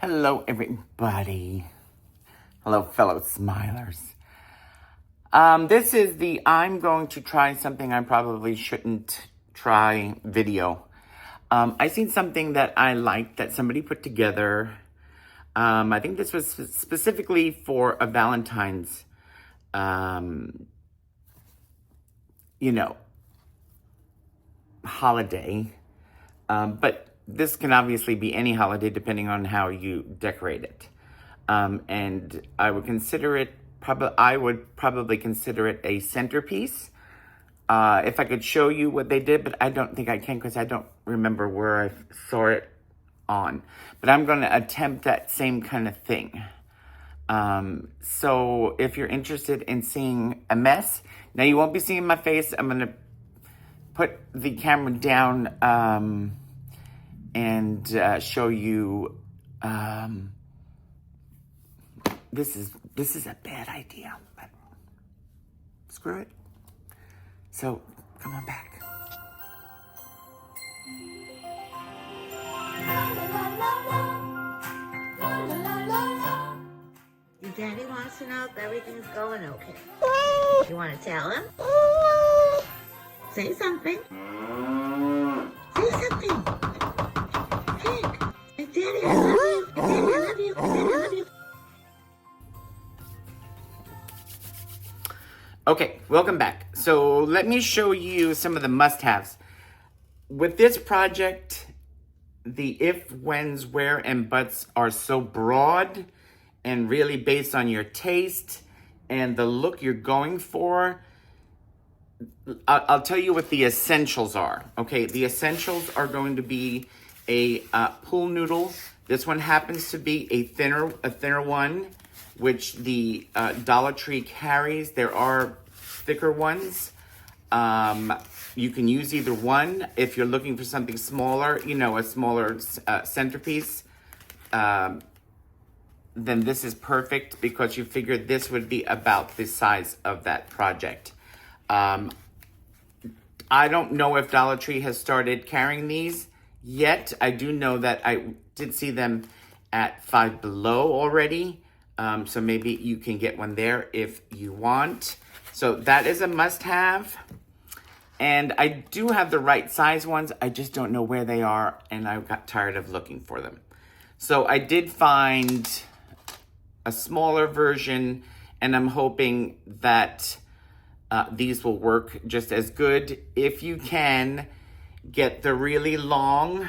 Hello, everybody. Hello, fellow smilers. This is the I'm going to try something I probably shouldn't try video. I seen something that I liked that somebody put together. I think this was specifically for a Valentine's, holiday. But this can obviously be any holiday depending on how you decorate it. And I would probably consider it a centerpiece. If I could show you what they did, but I don't think I can because I don't remember where I saw it on. But I'm going to attempt that same kind of thing. So if you're interested in seeing a mess, now you won't be seeing my face. I'm going to put the camera down and show you. This is a bad idea, but screw it. So come on back. Your daddy wants to know if everything's going okay. You want to tell him? Say something. Say something. Jake, Daddy, I love you. Daddy, I love you. Daddy, I love you. Okay, welcome back. So let me show you some of the must-haves. With this project, the if, whens, where, and buts are so broad and really based on your taste and the look you're going for. I'll tell you what the essentials are. Okay, the essentials are going to be a pool noodle. This one happens to be a thinner one, which the Dollar Tree carries. There are thicker ones. You can use either one. If you're looking for something smaller, a smaller centerpiece, then this is perfect because you figured this would be about the size of that project. I don't know if Dollar Tree has started carrying these yet. I do know that I did see them at Five Below already. So maybe you can get one there if you want. So that is a must-have. And I do have the right size ones. I just don't know where they are, and I got tired of looking for them. So I did find a smaller version, and I'm hoping that these will work just as good. If you can get the really long,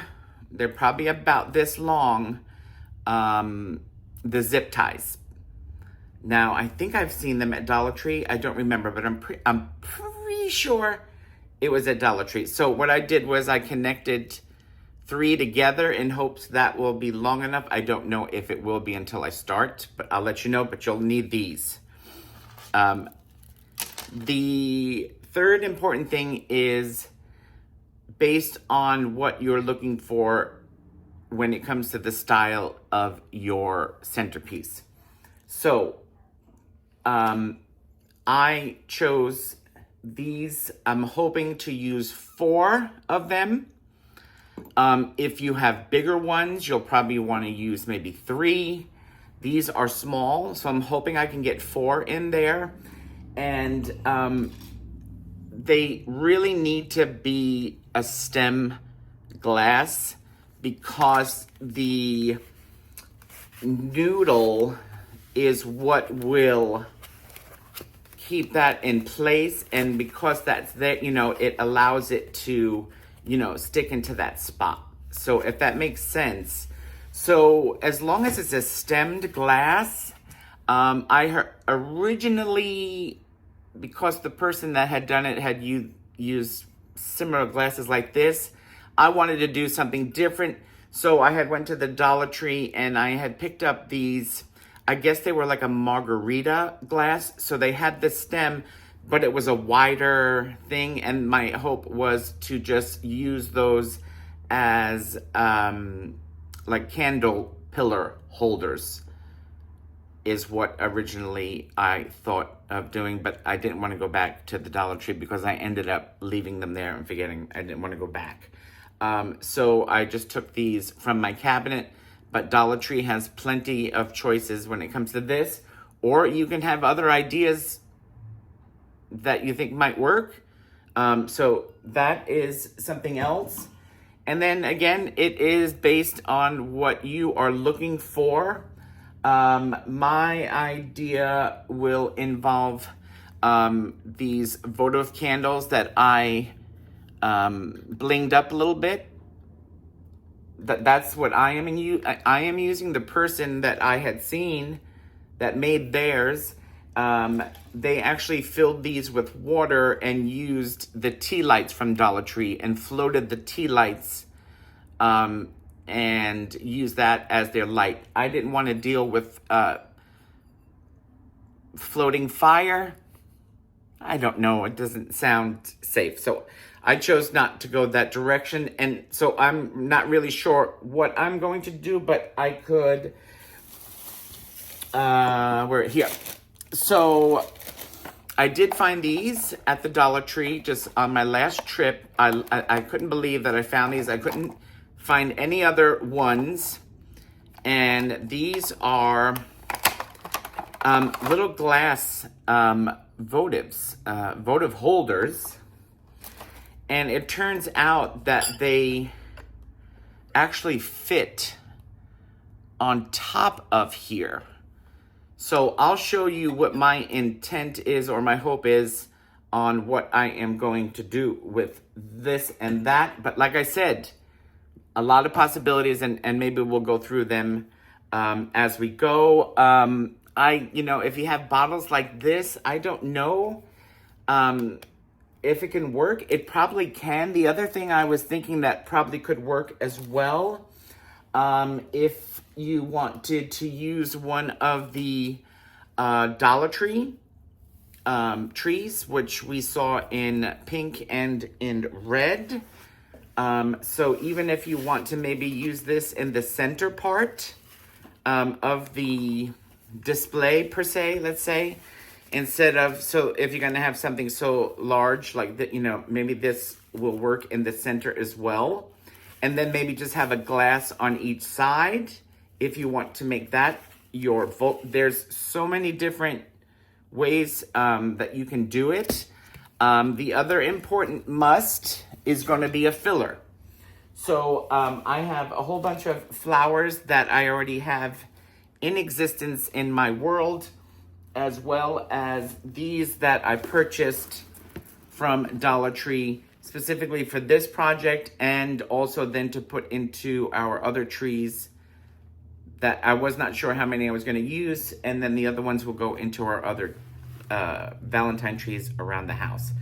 they're probably about this long, the zip ties. Now, I think I've seen them at Dollar Tree. I don't remember, but I'm pretty sure it was at Dollar Tree. So what I did was I connected 3 together in hopes that will be long enough. I don't know if it will be until I start, but I'll let you know, but you'll need these. The third important thing is based on what you're looking for when it comes to the style of your centerpiece. So, I chose these. I'm hoping to use 4 of them. If you have bigger ones, you'll probably want to use maybe 3. These are small, so I'm hoping I can get 4 in there. And they really need to be a stem glass because the noodle is what will keep that in place, and because that's there, it allows it to, stick into that spot. So if that makes sense. So as long as it's a stemmed glass, I originally, because the person that had done it had used similar glasses like this, I wanted to do something different. So I had went to the Dollar Tree and I had picked up these, I guess they were like a margarita glass. So they had the stem, but it was a wider thing. And my hope was to just use those as like candle pillar holders is what originally I thought of doing, but I didn't want to go back to the Dollar Tree because I ended up leaving them there and forgetting I didn't want to go back. So I just took these from my cabinet, but Dollar Tree has plenty of choices when it comes to this. Or you can have other ideas that you think might work. So that is something else. And then again, it is based on what you are looking for. My idea will involve these votive candles that I blinged up a little bit. That's what I am using. The person that I had seen that made theirs, they actually filled these with water and used the tea lights from Dollar Tree and floated the tea lights and used that as their light. I didn't want to deal with floating fire. I don't know. It doesn't sound safe. So I chose not to go that direction. And so I'm not really sure what I'm going to do, but I could... we're here. So I did find these at the Dollar Tree just on my last trip. I couldn't believe that I found these. I couldn't find any other ones. And these are little glass votives, votive holders. And it turns out that they actually fit on top of here. So I'll show you what my intent is, or my hope is, on what I am going to do with this and that. But like I said, a lot of possibilities, and maybe we'll go through them as we go. If you have bottles like this, I don't know if it can work. It probably can. The other thing I was thinking that probably could work as well, if you wanted to use one of the Dollar Tree trees, which we saw in pink and in red. So even if you want to maybe use this in the center part of the display per se, let's say, instead of, so if you're going to have something so large like that, maybe this will work in the center as well. And then maybe just have a glass on each side if you want to make that your vote. There's so many different ways that you can do it. The other important must is going to be a filler. So I have a whole bunch of flowers that I already have in existence in my world, as well as these that I purchased from Dollar Tree specifically for this project, and also then to put into our other trees that I was not sure how many I was going to use, and then the other ones will go into our other Valentine trees around the house.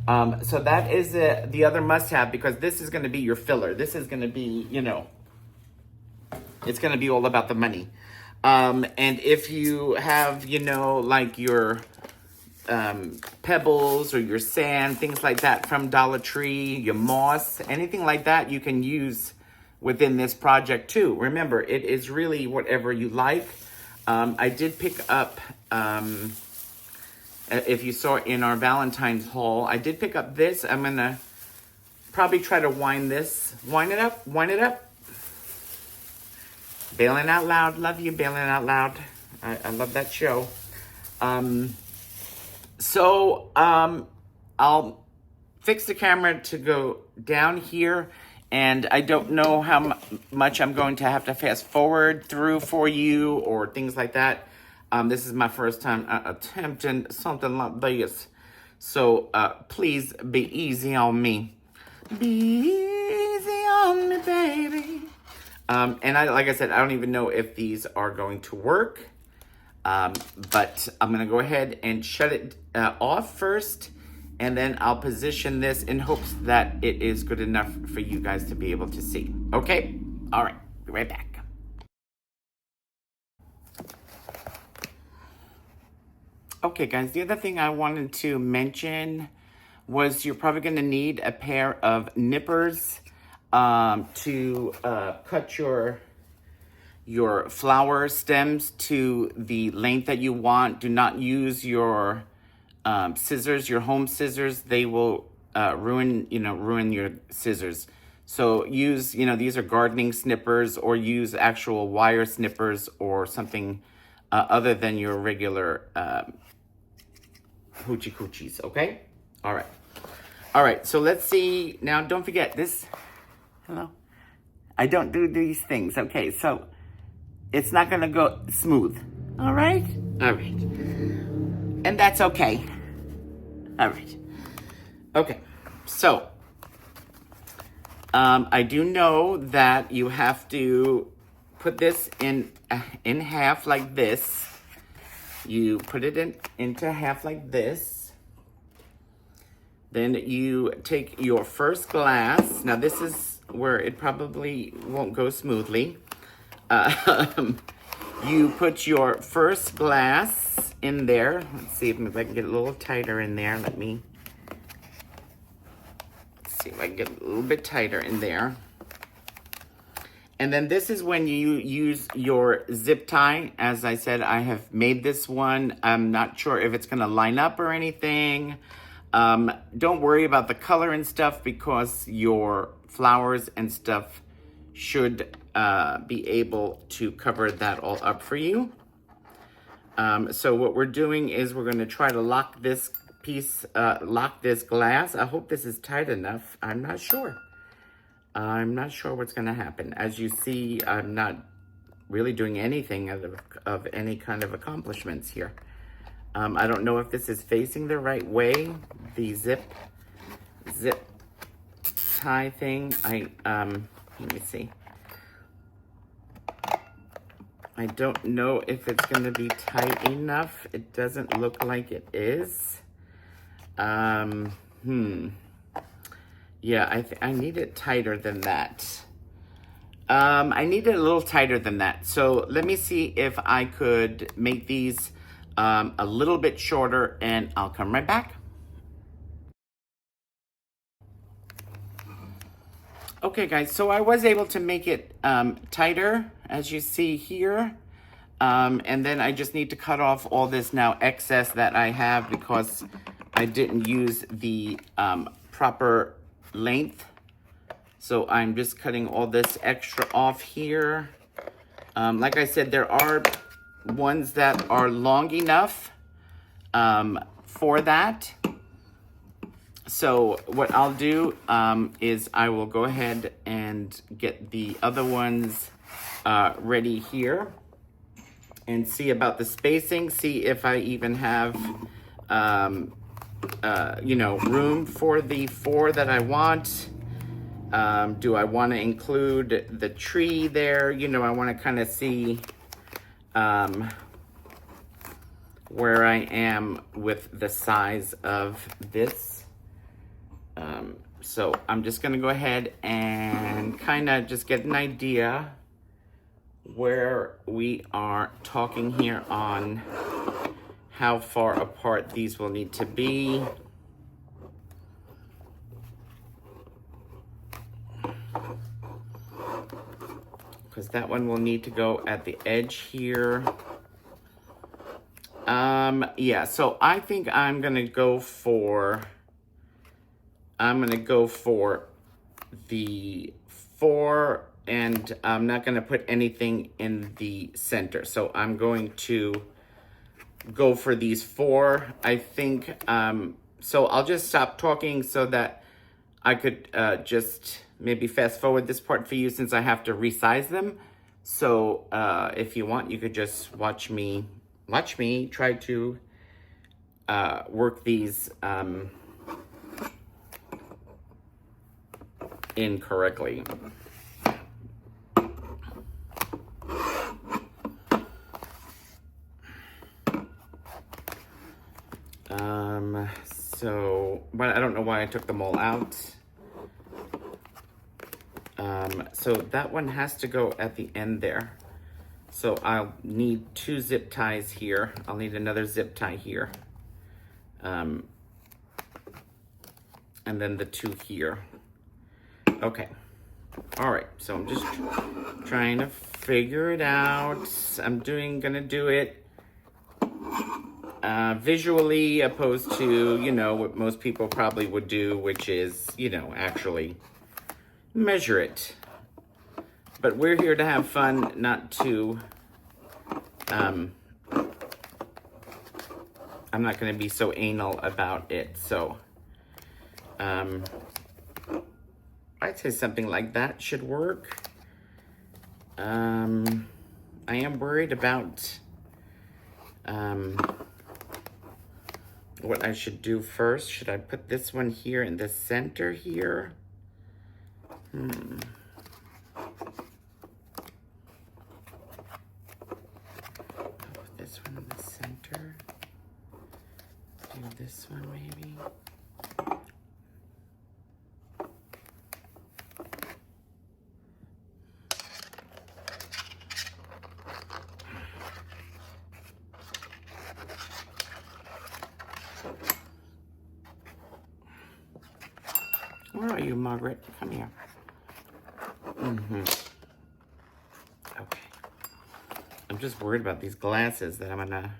So that is the other must-have, because this is going to be your filler. This is going to be, it's going to be all about the money. And if you have, like your pebbles or your sand, things like that from Dollar Tree, your moss, anything like that you can use within this project too. Remember, it is really whatever you like. I did pick up, if you saw in our Valentine's haul, I did pick up this. I'm going to probably try to wind it up. Bailing Out Loud. Love you, Bailing Out Loud. I love that show. I'll fix the camera to go down here, and I don't know how much I'm going to have to fast forward through for you or things like that. This is my first time attempting something like this. So please be easy on me. Be easy on me, baby. And like I said, I don't even know if these are going to work. But I'm going to go ahead and shut it off first. And then I'll position this in hopes that it is good enough for you guys to be able to see. Okay? All right. Be right back. Okay, guys. The other thing I wanted to mention was you're probably going to need a pair of nippers to cut your flower stems to the length that you want. Do not use your scissors, your home scissors. They will ruin your scissors. So use, you know, these are gardening snippers, or use actual wire snippers or something other than your regular hoochie coochies, okay? All right. All right, so let's see. Now, don't forget this. Hello. I don't do these things. Okay, so it's not going to go smooth. All right? All right. And that's okay. All right. Okay, so I do know that you have to put this in half like this. You put it into half like this. Then you take your first glass. Now this is where it probably won't go smoothly. You put your first glass in there. Let's see if I can get a little tighter in there. Let's see if I can get a little bit tighter in there. And then this is when you use your zip tie. As I said, I have made this one. I'm not sure if it's gonna line up or anything. Don't worry about the color and stuff, because your flowers and stuff should be able to cover that all up for you. So what we're doing is we're gonna try to lock this piece, lock this glass. I hope this is tight enough. I'm not sure. I'm not sure what's gonna happen. As you see, I'm not really doing anything of any kind of accomplishments here. I don't know if this is facing the right way, the zip tie thing. Let me see. I don't know if it's gonna be tight enough. It doesn't look like it is. Yeah, I need it tighter than that. I need it a little tighter than that. So let me see if I could make these a little bit shorter, and I'll come right back. Okay guys, so I was able to make it tighter, as you see here. And then I just need to cut off all this now excess that I have, because I didn't use the proper length. So I'm just cutting all this extra off here. Like I said, there are ones that are long enough for that. So what I'll do is I will go ahead and get the other ones ready here, and see about the spacing, see if I even have you know, room for the 4 that I want. Do I want to include the tree there? You know, I want to kind of see where I am with the size of this. So I'm just going to go ahead and kind of just get an idea where we are talking here on how far apart these will need to be. Because that one will need to go at the edge here. Yeah, so I think I'm gonna go for the 4, and I'm not gonna put anything in the center. So I'm going to go for these 4, I think. So I'll just stop talking so that I could just maybe fast forward this part for you, since I have to resize them. So if you want, you could just watch me try to work these incorrectly. So, but I don't know why I took them all out. So that one has to go at the end there. So I'll need 2 zip ties here. I'll need another zip tie here. And then the 2 here. Okay. All right. So I'm just trying to figure it out. I'm gonna do it visually, opposed to, you know, what most people probably would do, which is, you know, actually measure it. But we're here to have fun, not to, I'm not going to be so anal about it. So, I'd say something like that should work. I am worried about, what I should do first. Should I put this one here in the center here? Put this one in the center. Do this one maybe. Where are you, Margaret? Come here. Okay. I'm just worried about these glasses, that I'm gonna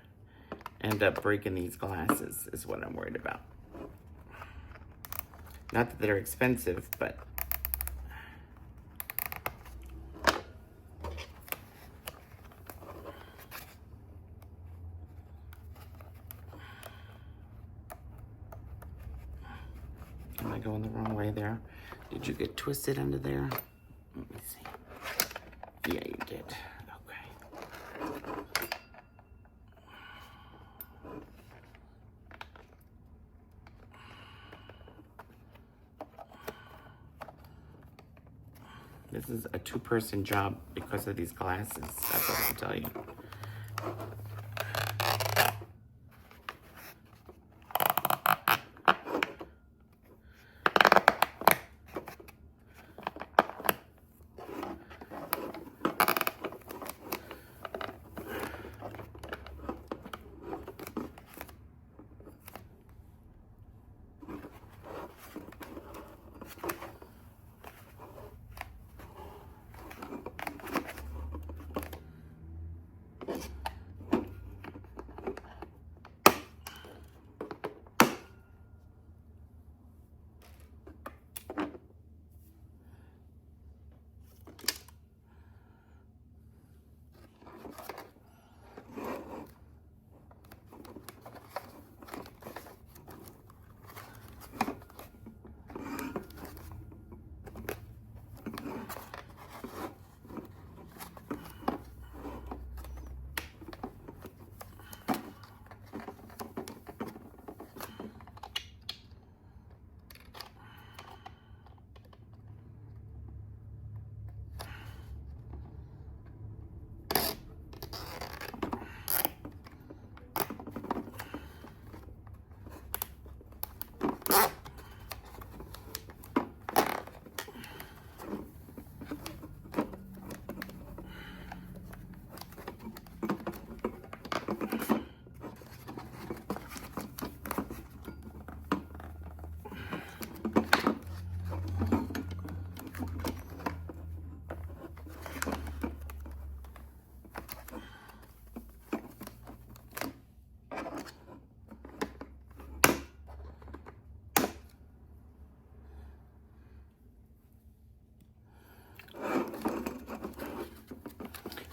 end up breaking these glasses is what I'm worried about. Not that they're expensive, but am I going the wrong way there? Did you get twisted under there? Let me see. Yeah, you did. Okay. This is a two-person job because of these glasses. That's what I'll tell you.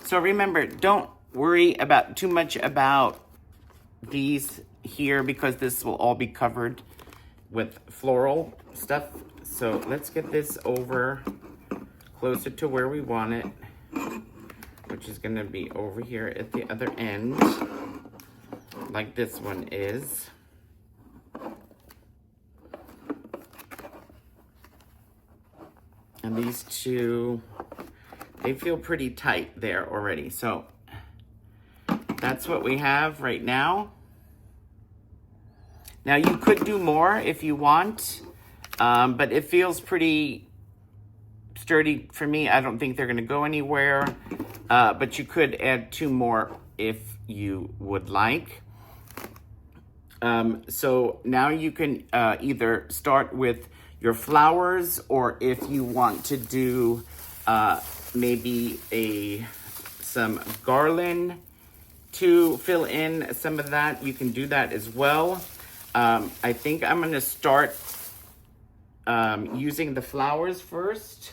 So remember, don't worry about too much about these here because this will all be covered with floral stuff. So let's get this over closer to where we want it, which is going to be over here at the other end, like this one is. And these two, they feel pretty tight there already. So that's what we have right now. Now you could do more if you want, but it feels pretty sturdy for me. I don't think they're gonna go anywhere, but you could add 2 more if you would like. So now you can either start with your flowers, or if you want to do maybe some garland to fill in some of that, you can do that as well. I think I'm gonna start using the flowers first.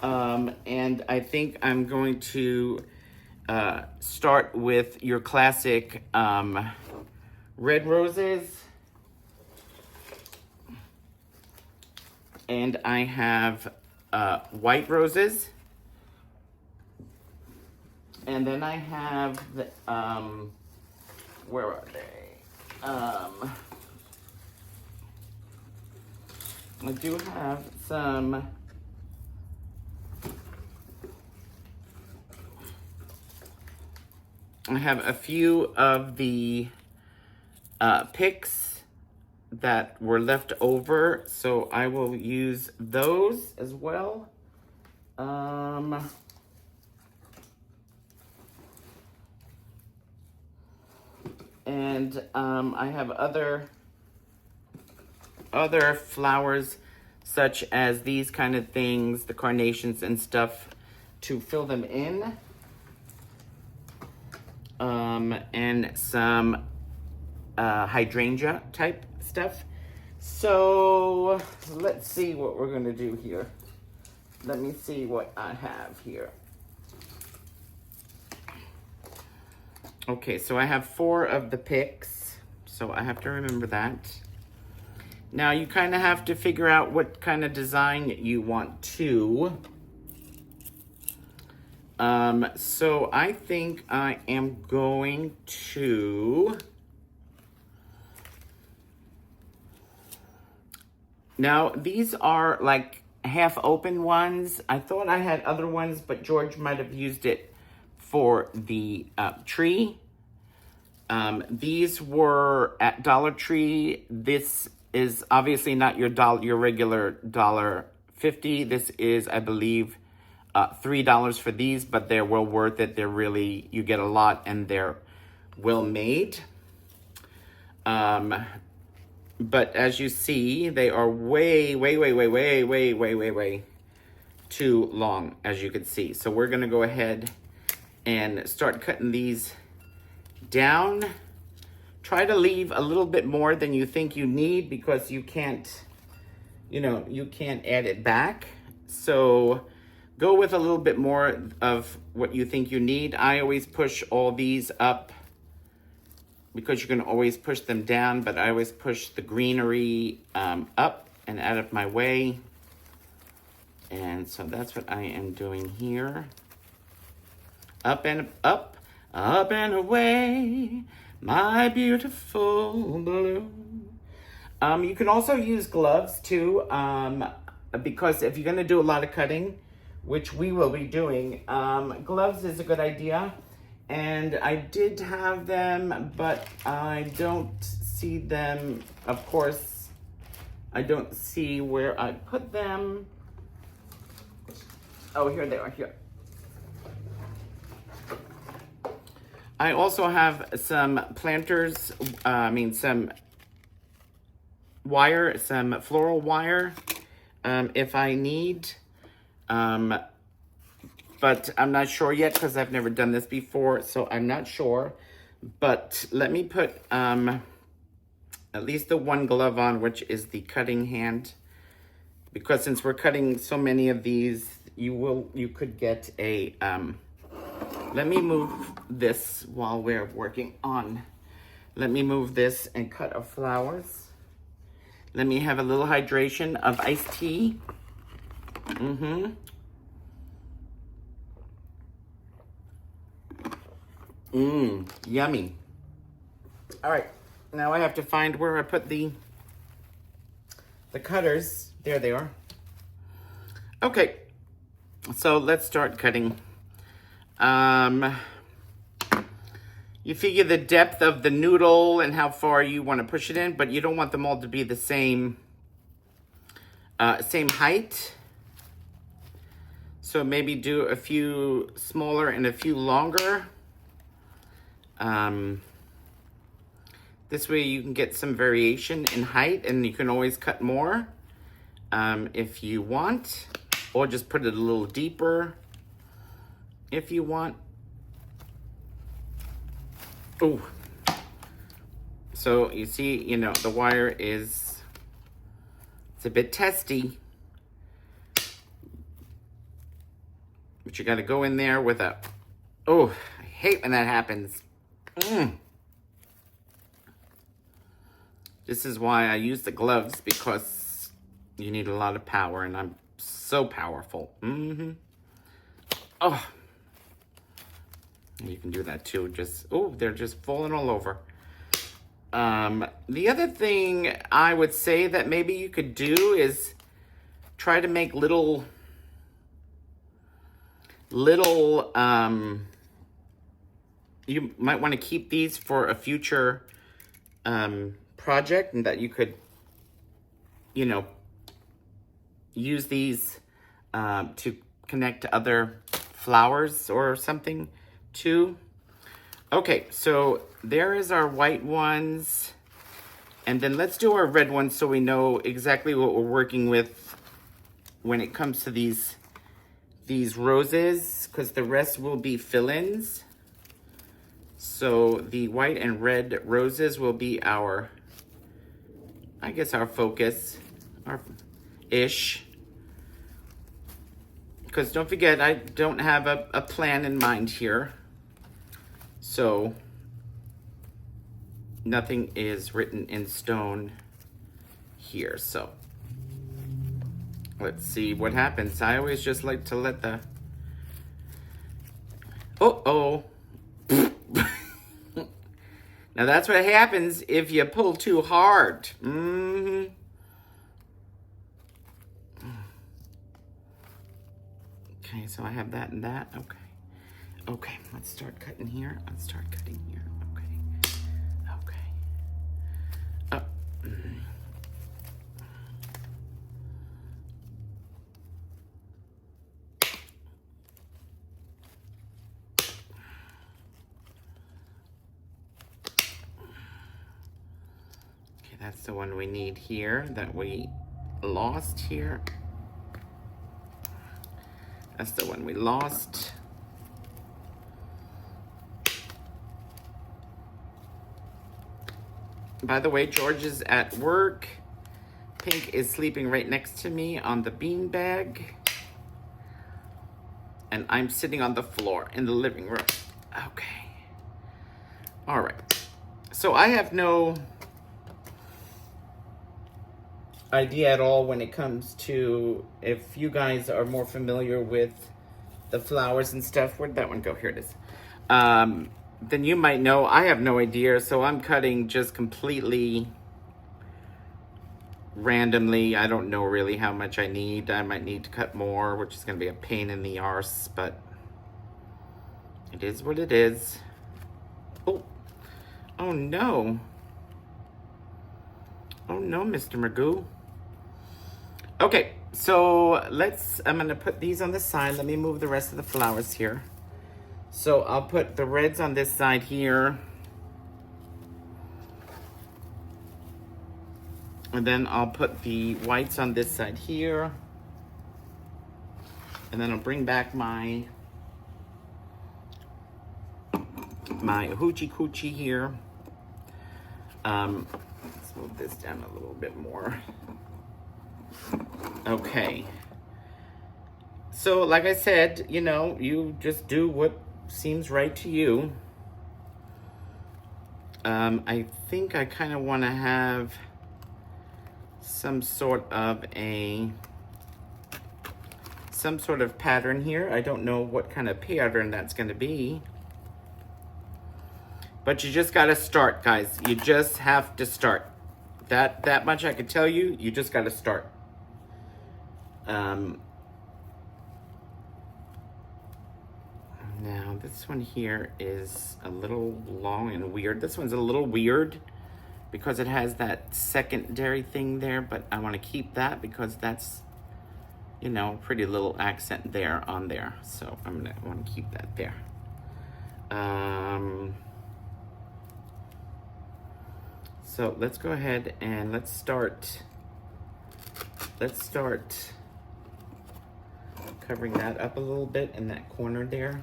And I think I'm going to start with your classic red roses. And I have white roses. And then I have the, where are they? I do have some I have a few of the picks that were left over, so I will use those as well. And I have other flowers such as these kind of things, the carnations and stuff, to fill them in. And some hydrangea type stuff. So let's see what we're gonna do here. Let me see what I have here. Okay, so I have 4 of the picks, so I have to remember that. Now you kind of have to figure out what kind of design you want to. So I think I am going to, now these are like half open ones. I thought I had other ones, but George might have used it for the tree. These were at Dollar Tree. This is obviously not your regular $1.50. This is, I believe, $3 for these, but they're well worth it. They're really, you get a lot and they're well made. But as you see, they are way too long, as you can see. So we're gonna go ahead and start cutting these down. Try to leave a little bit more than you think you need, because you can't, you can't add it back. So go with a little bit more of what you think you need. I always push all these up because you can always push them down, but I always push the greenery up and out of my way. And so that's what I am doing here. Up and up, up and away, my beautiful blue. You can also use gloves too, because if you're gonna do a lot of cutting, which we will be doing, gloves is a good idea. And I did have them, but I don't see them. Of course, I don't see where I put them. Oh, here they are, here. I also have some planters, some wire, some floral wire, if I need. But I'm not sure yet because I've never done this before, so I'm not sure. But let me put at least the one glove on, which is the cutting hand, because since we're cutting so many of these, you could get a let me move this while we're working on. Let me move this and cut our flowers. Let me have a little hydration of iced tea. Yummy. All right, now I have to find where I put the cutters. There they are. Okay, so let's start cutting. You figure the depth of the noodle and how far you want to push it in, but you don't want them all to be the same height. So maybe do a few smaller and a few longer. This way you can get some variation in height, and you can always cut more if you want, or just put it a little deeper if you want. Oh, so you see, the wire is, it's a bit testy. But you got to go in there with a... Oh, I hate when that happens. This is why I use the gloves, because you need a lot of power, and I'm so powerful. Oh. You can do that too. Just, oh, they're just falling all over. The other thing I would say that maybe you could do is try to make little, you might want to keep these for a future project, and that you could, you know, use these to connect to other flowers or something too. Okay, so there is our white ones. And then let's do our red ones so we know exactly what we're working with when it comes to these roses, because the rest will be fill-ins. So the white and red roses will be our, I guess, our focus, our ish. Because don't forget, I don't have a plan in mind here. So nothing is written in stone here. So let's see what happens. I always just like to let the... Uh-oh. Now that's what happens if you pull too hard. Okay, so I have that and that. Okay. Okay, let's start cutting here. Let's start cutting here. Okay. Okay. Oh. Okay, that's the one we need here that we lost here. That's the one we lost. By the way, George is at work. Pink is sleeping right next to me on the beanbag. And I'm sitting on the floor in the living room. Okay. All right. So I have no idea at all when it comes to, if you guys are more familiar with the flowers and stuff. Where'd that one go? Here it is. Then you might know. I have no idea, so I'm cutting just completely randomly. I don't know really how much I need. I might need to cut more, which is going to be a pain in the arse, but it is what it is. Oh, oh no. Oh no, Mr. Magoo. Okay, so I'm going to put these on the side. Let me move the rest of the flowers here. So I'll put the reds on this side here. And then I'll put the whites on this side here. And then I'll bring back my hoochie coochie here. Let's move this down a little bit more. Okay. So like I said, you know, you just do what seems right to you. I think I kind of want to have some sort of pattern here. I don't know what kind of pattern that's going to be. But you just got to start, guys. You just have to start. That much I can tell you. You just got to start. Now, this one here is a little long and weird. This one's a little weird because it has that secondary thing there, but I want to keep that because that's, you know, pretty little accent there on there. So I'm going to want to keep that there. So let's go ahead and let's start covering that up a little bit in that corner there.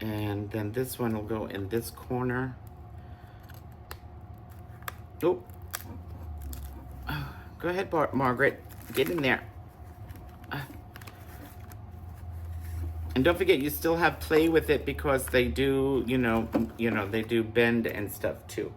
And then this one will go in this corner. Oh, Go ahead, Margaret. Get in there. And don't forget, you still have play with it because they do, they do bend and stuff too.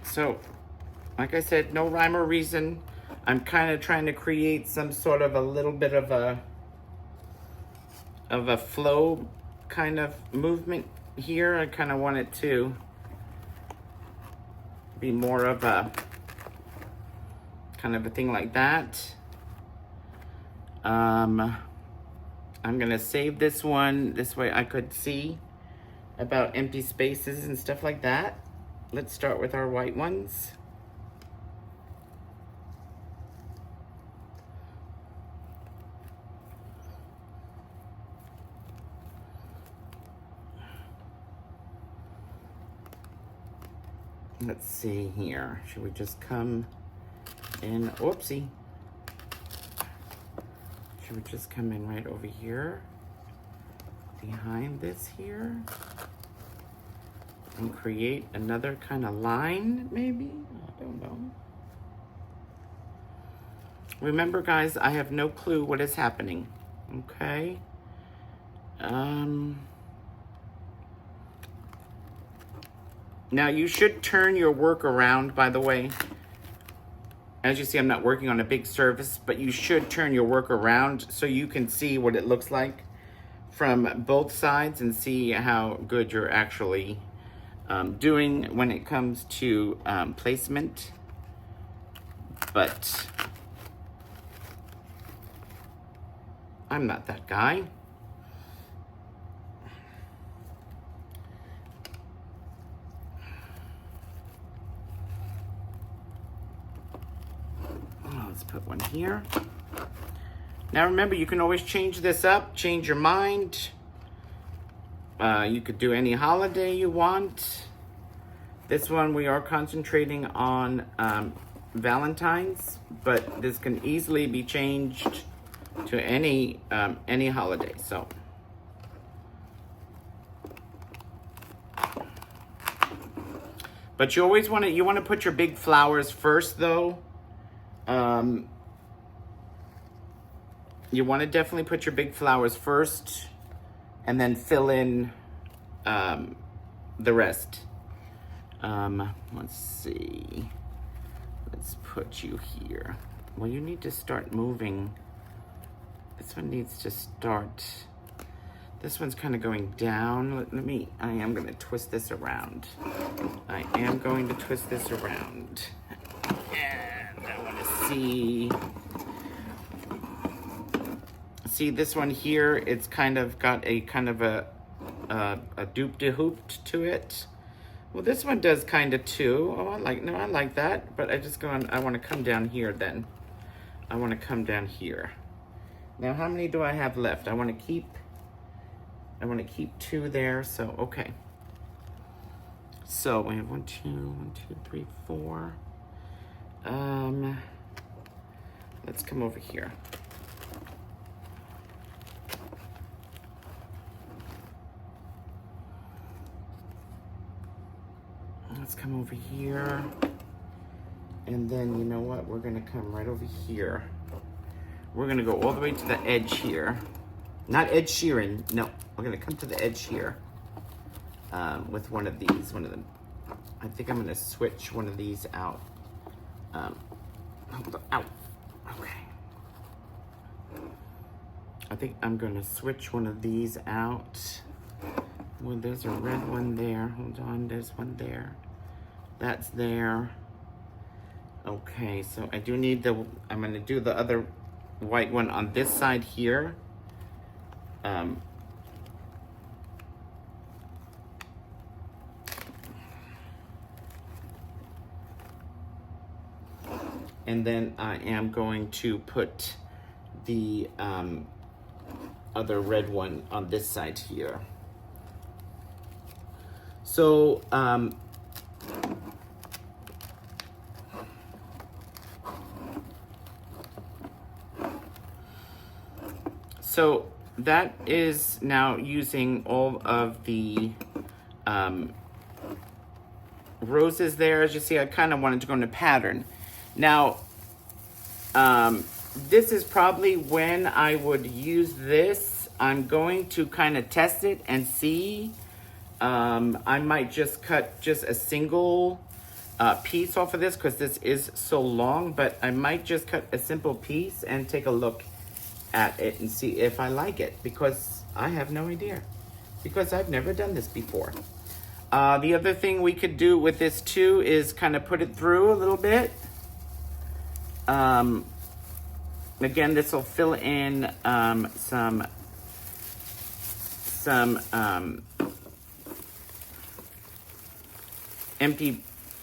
So, like I said, no rhyme or reason. I'm kind of trying to create some sort of a little bit of a flow kind of movement here. I kind of want it to be more of a kind of a thing like that. I'm gonna save this one. This way I could see about empty spaces and stuff like that. Let's start with our white ones. Let's see here. Should we just come in? Whoopsie. Should we just come in right over here? Behind this here? And create another kind of line, maybe? I don't know. Remember, guys, I have no clue what is happening. Okay? Now, you should turn your work around, by the way. As you see, I'm not working on a big surface, but you should turn your work around so you can see what it looks like from both sides and see how good you're actually doing when it comes to placement. But I'm not that guy. Let's put one here. Now remember, you can always change this up, change your mind. You could do any holiday you want. This one we are concentrating on Valentine's, but this can easily be changed to any holiday. So, but you always want to put your big flowers first, though. You want to definitely put your big flowers first, and then fill in the rest. Let's see. Let's put you here. Well, you need to start moving. This one needs to start. This one's kind of going down. I am going to twist this around. I am going to twist this around. And I want to see. See this one here, it's kind of got a kind of a doop-de-hooped to it. Well, this one does kind of too. Oh, I like that. But I want to come down here then. I want to come down here. Now, how many do I have left? I want to keep 2 there, so okay. So we have 1, 2, 3, 4. Let's come over here. Let's come over here. And then, you know what? We're going to come right over here. We're going to go all the way to the edge here. Not edge shearing. No, we're going to come to the edge here with one of these. One of them. I think I'm going to switch one of these out. Hold on. Out. Okay. I think I'm going to switch one of these out. Well, there's a red one there. Hold on, there's one there. That's there. Okay, so I do need the, I'm gonna do the other white one on this side here. And then I am going to put the other red one on this side here. So, so that is now using all of the roses there. As you see, I kind of wanted to go into pattern. Now, this is probably when I would use this. I'm going to kind of test it and see. I might just cut just a single piece off of this because this is so long, but I might just cut a simple piece and take a look at it and see if I like it, because I have no idea, because I've never done this before. The other thing we could do with this too is kind of put it through a little bit. Again, this will fill in some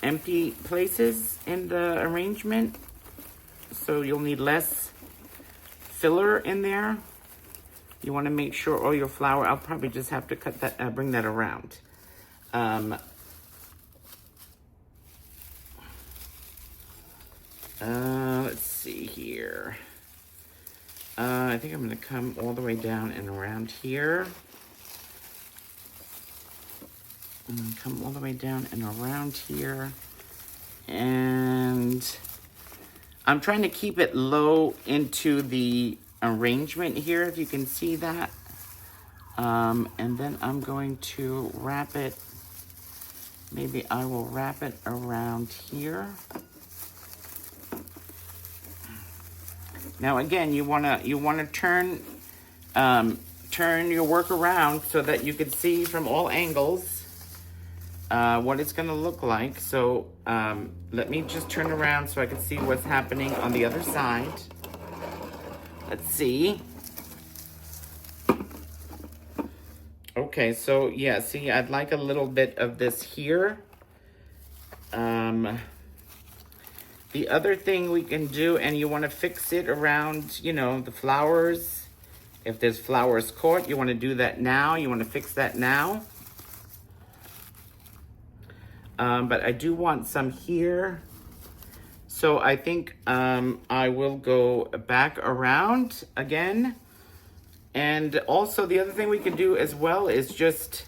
empty places in the arrangement, so you'll need less filler in there. You want to make sure all your flour, I'll probably just have to cut that, bring that around. Let's see here. I think I'm going to come all the way down and around here. Come all the way down and around here. And I'm trying to keep it low into the arrangement here, if you can see that. And then I'm going to wrap it. Maybe I will wrap it around here. Now again, you wanna turn your work around so that you can see from all angles what it's gonna look like. So let me just turn around so I can see what's happening on the other side. Let's see. Okay, so yeah, see, I'd like a little bit of this here. The other thing we can do, and you want to fix it around, you know, the flowers. If there's flowers caught, you want to do that now. You want to fix that now. But I do want some here. So I think I will go back around again. And also the other thing we can do as well is just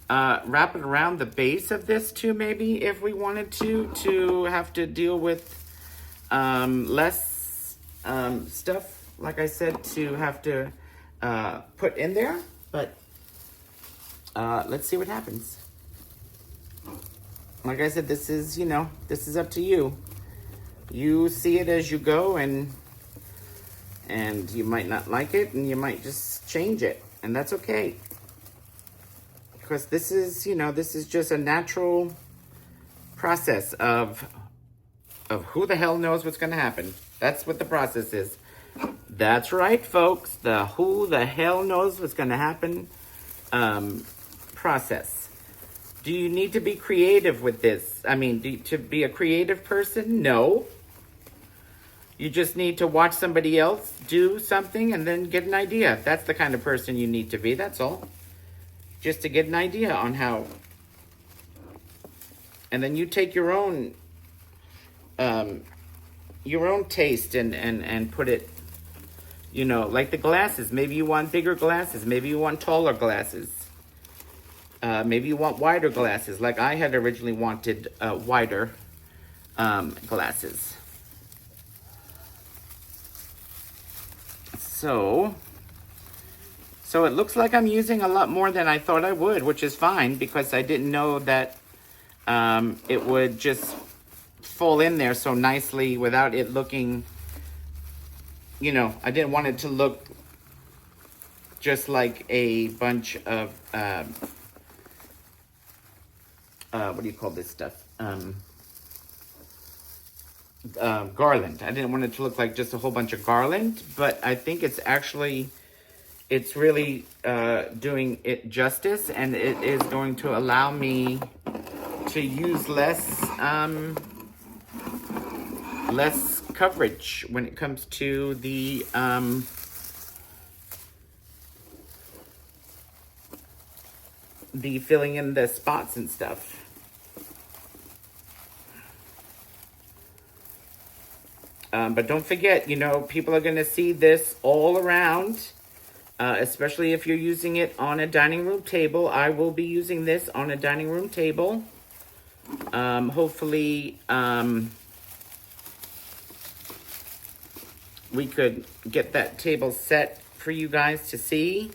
wrap it around the base of this too, maybe, if we wanted to have to deal with less stuff, like I said, to have to put in there. But let's see what happens. Like I said, this is, you know, this is up to you. You see it as you go, and you might not like it, and you might just change it, and that's okay. Because this is, you know, this is just a natural process of who the hell knows what's going to happen. That's what the process is. That's right, folks. The who the hell knows what's going to happen process. Do you need to be creative with this? I mean, to be a creative person? No. You just need to watch somebody else do something and then get an idea. That's the kind of person you need to be. That's all. Just to get an idea on how. And then you take your own taste and put it, you know, like the glasses. Maybe you want bigger glasses. Maybe you want taller glasses. Maybe you want wider glasses. Like I had originally wanted wider glasses. So it looks like I'm using a lot more than I thought I would, which is fine, because I didn't know that it would just fall in there so nicely without it looking, you know, I didn't want it to look just like a bunch of what do you call this stuff? Garland. I didn't want it to look like just a whole bunch of garland, but I think it's actually, it's really doing it justice, and it is going to allow me to use less coverage when it comes to the filling in the spots and stuff. But don't forget, you know, people are going to see this all around, especially if you're using it on a dining room table. I will be using this on a dining room table. Hopefully, we could get that table set for you guys to see.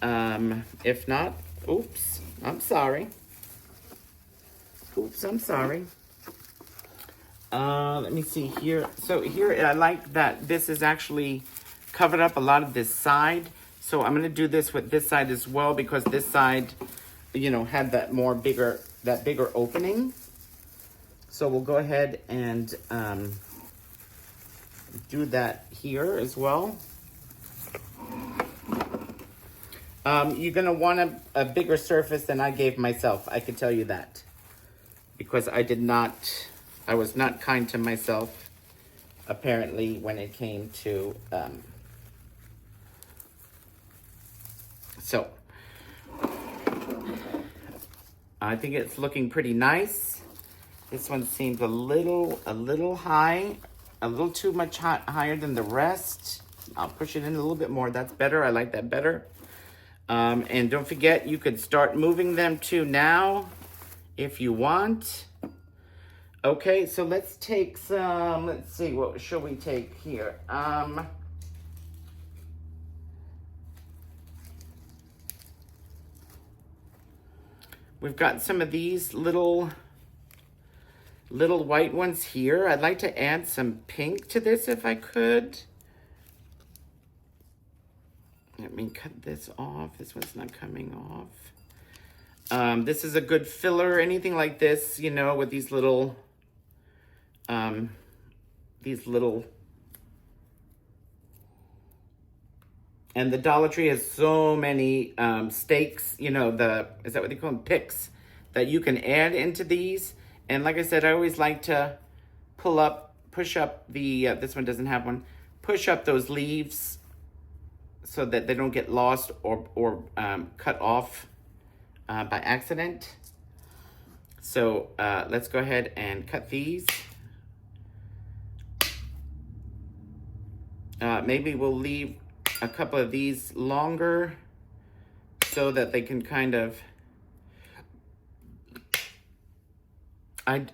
If not, oops, I'm sorry. Oops, I'm sorry. Let me see here. So here, I like that this is actually covered up a lot of this side. So I'm going to do this with this side as well, because this side, you know, had that bigger opening. So we'll go ahead and do that here as well. You're going to want a bigger surface than I gave myself. I can tell you that. Because I was not kind to myself, apparently, when it came to, so, I think it's looking pretty nice. This one seems a little high, a little too much higher than the rest. I'll push it in a little bit more. That's better. I like that better. And don't forget, you could start moving them too now if you want. Okay, so let's take some, let's see, what should we take here? We've got some of these little white ones here. I'd like to add some pink to this if I could. Let me cut this off. This one's not coming off. This is a good filler, anything like this, you know, with these little, and the Dollar Tree has so many stakes, you know, is that what they call them? Picks that you can add into these. And like I said, I always like to push up the, this one doesn't have one, push up those leaves so that they don't get lost or cut off by accident. So let's go ahead and cut these. Maybe we'll leave a couple of these longer so that they can kind of, and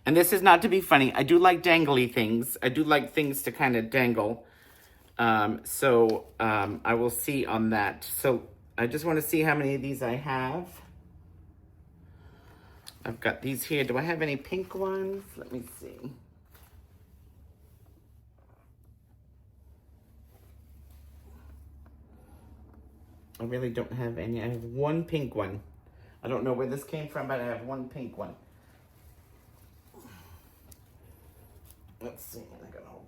this is not to be funny, I do like dangly things. I do like things to kind of dangle. So I will see on that. So I just want to see how many of these I have. I've got these here. Do I have any pink ones? Let me see. I really don't have any. I have one pink one. I don't know where this came from, but I have one pink one. Let's see. I got hold.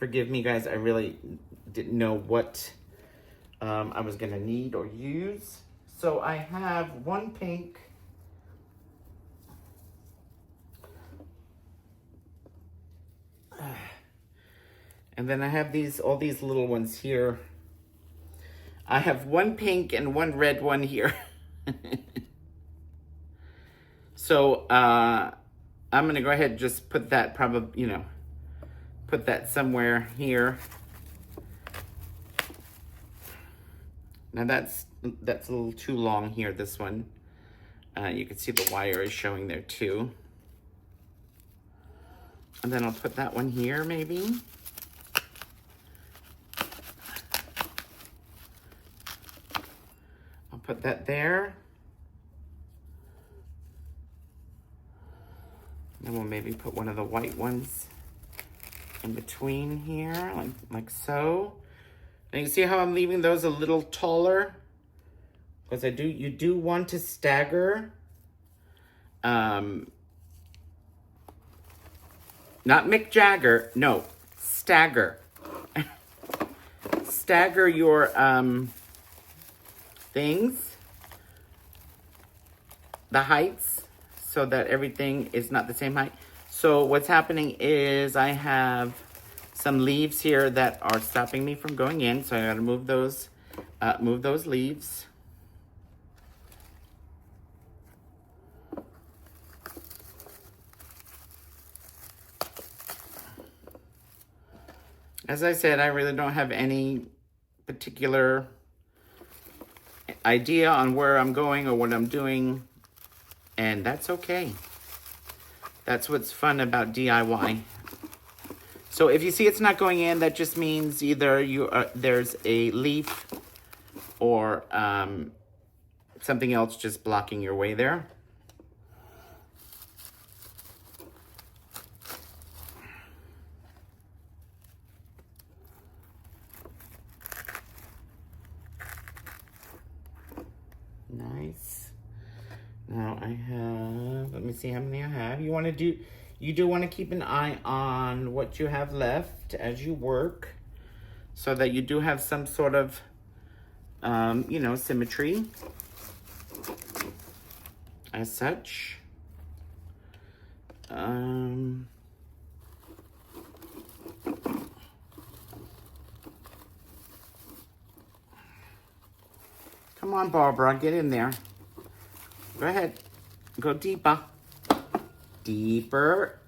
Forgive me, guys. I really didn't know what I was going to need or use. So I have one pink. And then I have all these little ones here. I have one pink and one red one here. So I'm going to go ahead and just put that probably, you know, put that somewhere here. Now that's a little too long here, this one. You can see the wire is showing there too. And then I'll put that one here maybe. I'll put that there. Then we'll maybe put one of the white ones in between here, like so. And you see how I'm leaving those a little taller? Because you do want to stagger. Not Mick Jagger, no, stagger. Stagger your things, the heights, so that everything is not the same height. So what's happening is I have some leaves here that are stopping me from going in, so I gotta move those leaves. As I said, I really don't have any particular idea on where I'm going or what I'm doing, and that's okay. That's what's fun about DIY. So if you see it's not going in, that just means either there's a leaf or something else just blocking your way there. Nice. Now I have, let me see how many I have. You do want to keep an eye on what you have left as you work, so that you do have some sort of, you know, symmetry as such. Come on, Barbara, get in there. Go ahead. Go deeper. Deeper.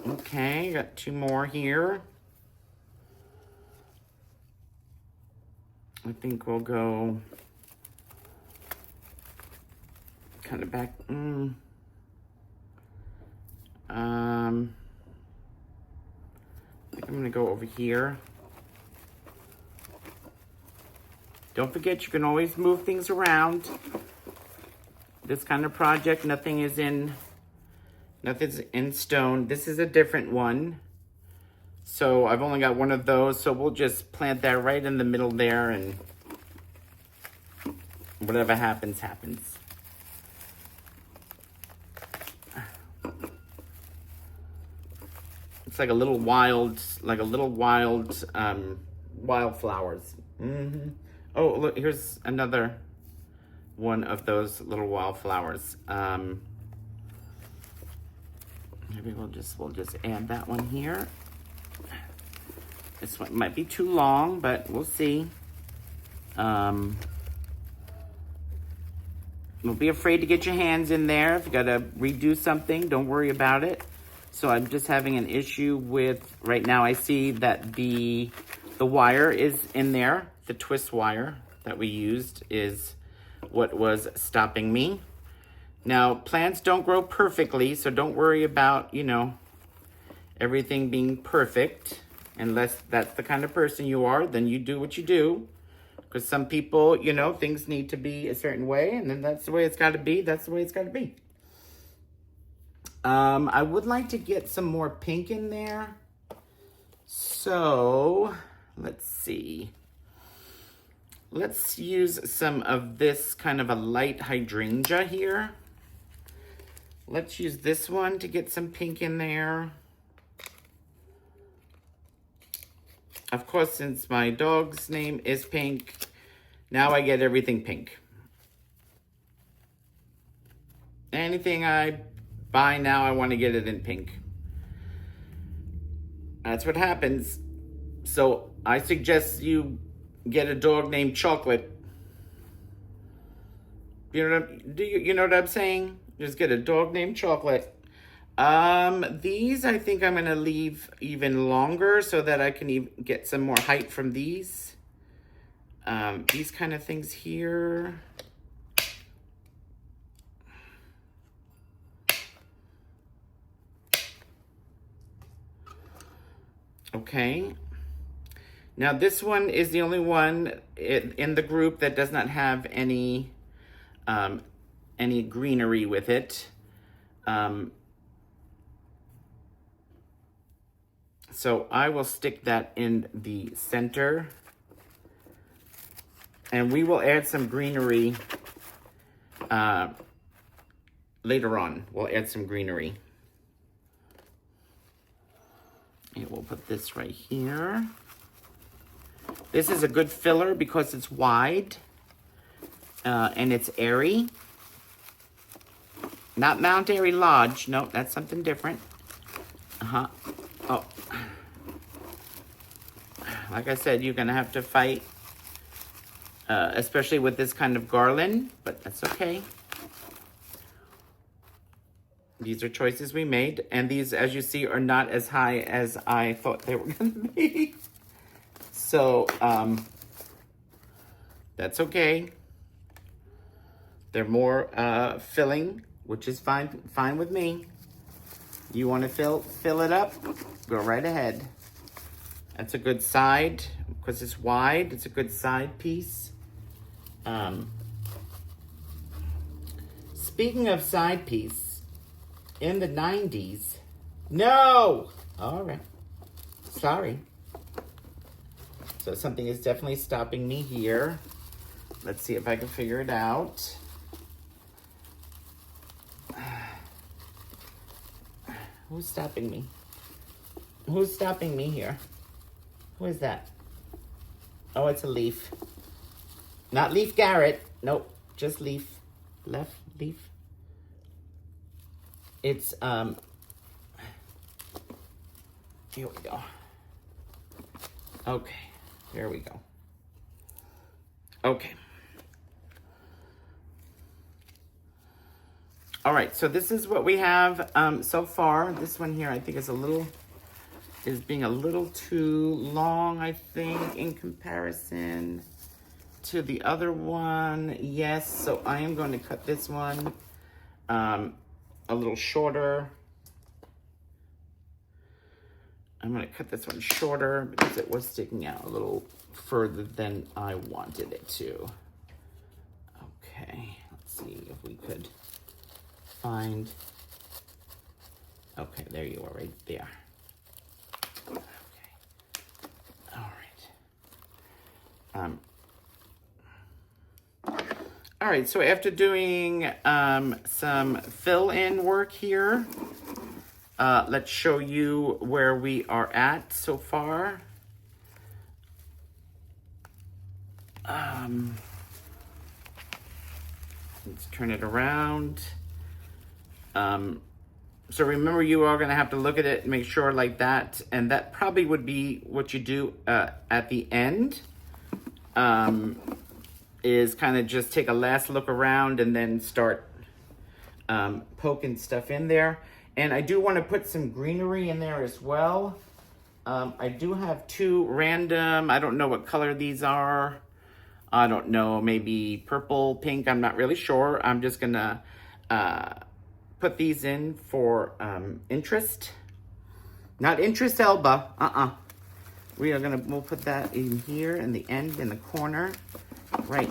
Okay, got 2 more here. I think we'll go kind of back. I think I'm gonna go over here. Don't forget, you can always move things around. This kind of project, nothing's in stone. This is a different one. So I've only got one of those, so we'll just plant that right in the middle there, and whatever happens, happens. It's like a little wild, wildflowers. Oh, look, here's another one of those little wildflowers. Maybe we'll just add that one here. This one might be too long, but we'll see. Don't be afraid to get your hands in there. If you gotta redo something, don't worry about it. So I'm just having an issue with, right now I see that the wire is in there. The twist wire that we used is what was stopping me. Now, plants don't grow perfectly, so don't worry about, you know, everything being perfect. Unless that's the kind of person you are, then you do what you do. Because some people, you know, things need to be a certain way, and then that's the way it's got to be. That's the way it's got to be. I would like to get some more pink in there. So, let's see. Let's use some of this kind of a light hydrangea here. Let's use this one to get some pink in there. Of course, since my dog's name is Pink, now I get everything pink. Anything I buy now, I want to get it in pink. That's what happens. So I suggest you get a dog named Chocolate. You know what I'm saying? Just get a dog named Chocolate. These I think I'm gonna leave even longer so that I can even get some more height from these. These kind of things here. Okay. Now this one is the only one in the group that does not have any greenery with it. So I will stick that in the center. And we will add some greenery later on. We'll add some greenery. And we'll put this right here. This is a good filler because it's wide and it's airy. Not Mount Airy Lodge. No, that's something different. Oh. Like I said, you're going to have to fight, especially with this kind of garland, but that's okay. These are choices we made, and these, as you see, are not as high as I thought they were going to be. So, that's okay. They're more filling, which is fine with me. You want to fill it up? Go right ahead. That's a good side, because it's wide. It's a good side piece. Speaking of side piece, in the 90s, no! All right, sorry. So something is definitely stopping me here. Let's see if I can figure it out. Who's stopping me? Who's stopping me here? Who is that? Oh, it's a leaf. Not Leaf Garrett. Nope, just leaf. Left leaf. It's, here we go. Okay, there we go. Okay. All right, so this is what we have so far. This one here, I think is being a little too long, I think, in comparison to the other one. Yes, so I am going to cut this one a little shorter. I'm going to cut this one shorter because it was sticking out a little further than I wanted it to. Okay, let's see if we could find. Okay, there you are, right there. Okay, all right. All right, so after doing some fill-in work here, let's show you where we are at so far. Let's turn it around. So remember, you are going to have to look at it and make sure like that, and that probably would be what you do at the end. Is kind of just take a last look around and then start poking stuff in there. And I do want to put some greenery in there as well. I do have two random, I don't know what color these are. I don't know, maybe purple, pink, I'm not really sure. I'm just gonna put these in for interest. Not interest Elba, we'll put that in here in the end, in the corner. Right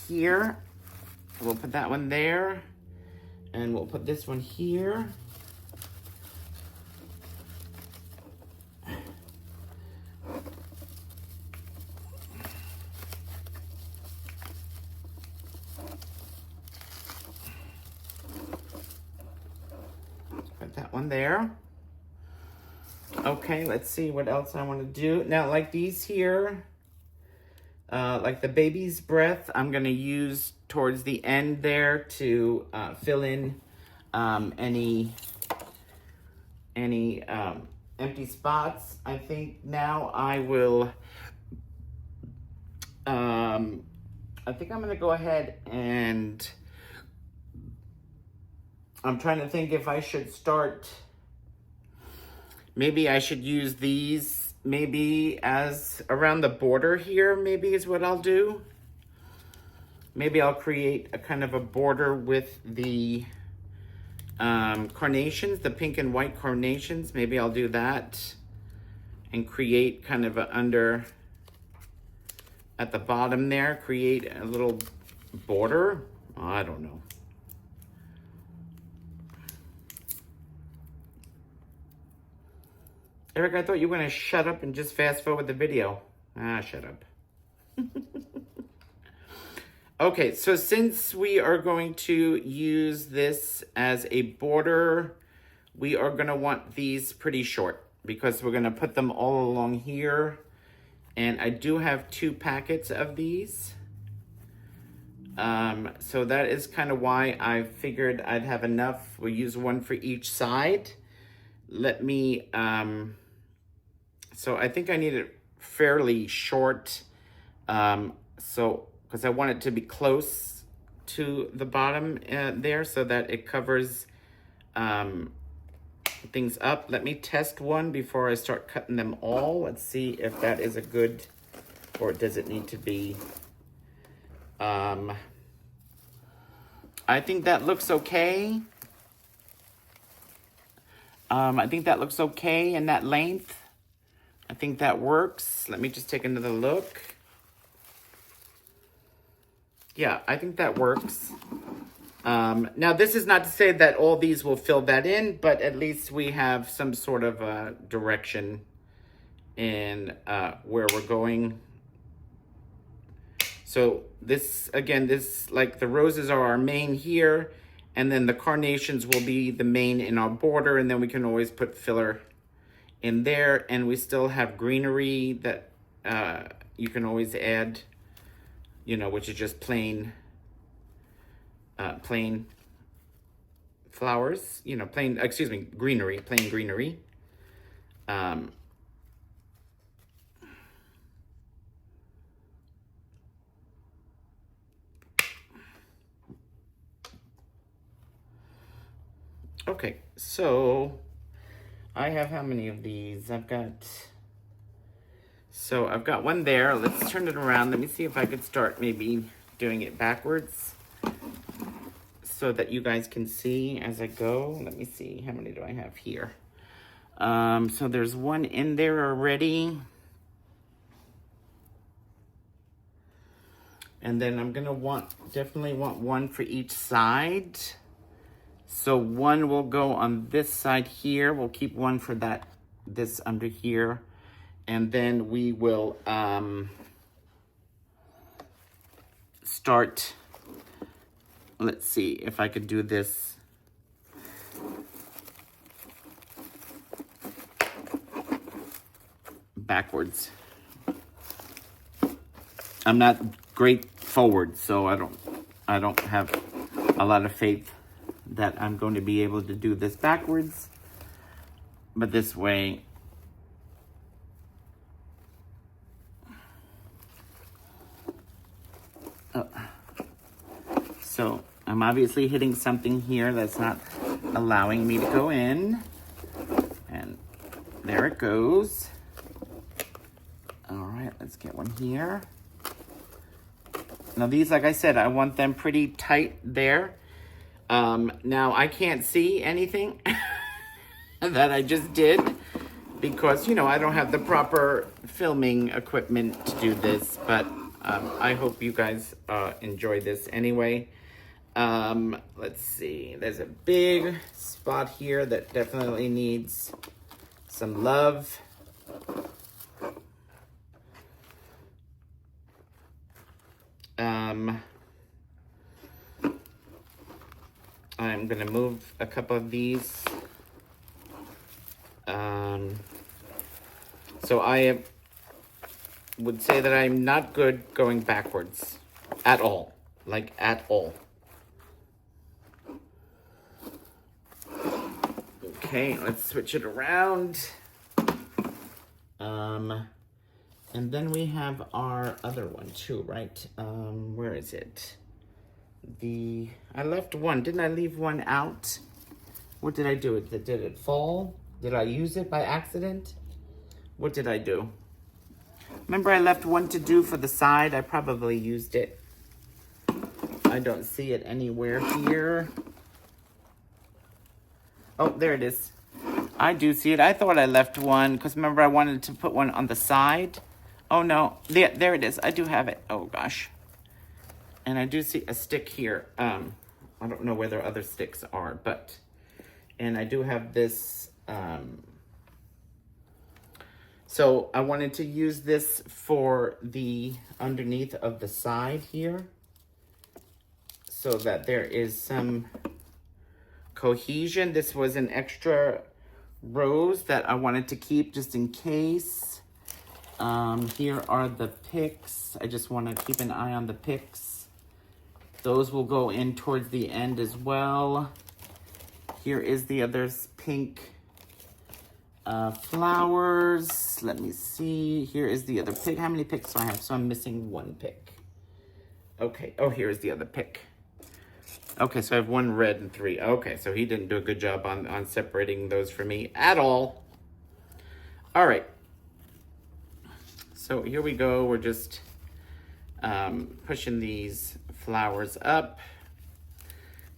here. We'll put that one there. And we'll put this one here. Put that one there. Okay, let's see what else I want to do. Now, like these here, like the baby's breath, I'm going to use towards the end there to fill in any empty spots. I think now I will, I think I'm going to go ahead and, I'm trying to think if I should start, maybe I should use these maybe as around the border here, maybe is what I'll do. Maybe I'll create a kind of a border with the carnations, the pink and white carnations. Maybe I'll do that and create kind of a under, at the bottom there, create a little border. I don't know. Eric, I thought you were going to shut up and just fast forward the video. Ah, shut up. Okay, so since we are going to use this as a border, we are going to want these pretty short because we're going to put them all along here. And I do have 2 packets of these. So that is kind of why I figured I'd have enough. We'll use one for each side. Let me, so I think I need it fairly short. Because I want it to be close to the bottom there so that it covers things up. Let me test one before I start cutting them all. Let's see if that is a good, or does it need to be, I think that looks okay. I think that looks okay in that length. I think that works. Let me just take another look. Yeah, I think that works. Now, this is not to say that all these will fill that in, but at least we have some sort of direction in where we're going. So this, again, this, like the roses are our main here, and then the carnations will be the main in our border, and then we can always put filler in there, and we still have greenery that you can always add, you know, which is just plain flowers, you know, greenery, plain greenery. Okay, so I have how many of these? I've got one there. Let's turn it around. Let me see if I could start maybe doing it backwards so that you guys can see as I go. Let me see, how many do I have here? So there's one in there already. And then I'm gonna definitely want one for each side. So one will go on this side here. We'll keep one for this under here. And then we will start, let's see if I could do this. Backwards. I'm not great forward, so I don't have a lot of faith that I'm going to be able to do this backwards, but this way. So I'm obviously hitting something here that's not allowing me to go in, and there it goes. All right, let's get one here. Now these, like I said, I want them pretty tight there. Now I can't see anything that I just did because, you know, I don't have the proper filming equipment to do this, but I hope you guys enjoy this anyway. Let's see, there's a big spot here that definitely needs some love. I'm gonna move a couple of these. So I would say that I'm not good going backwards at all, like at all. Okay, let's switch it around. And then we have our other one too, right? Where is it? I left one. Didn't I leave one out? What did I do? Did it fall? Did I use it by accident? What did I do? Remember I left one to do for the side? I probably used it. I don't see it anywhere here. Oh, there it is. I do see it. I thought I left one because remember I wanted to put one on the side. Oh no, there it is. I do have it. Oh gosh. And I do see a stick here. I don't know where their other sticks are, and I do have this So I wanted to use this for the underneath of the side here, so that there is some cohesion. This was an extra rose that I wanted to keep just in case. Here are the picks. I just want to keep an eye on the picks. Those will go in towards the end as well. Here is the other pink flowers. Let me see. Here is the other pick. How many picks do I have? So I'm missing one pick. Okay. Oh, here's the other pick. Okay, so I have 1 red and 3. Okay, so he didn't do a good job on separating those for me at all. All right. So here we go. We're just pushing these flowers up,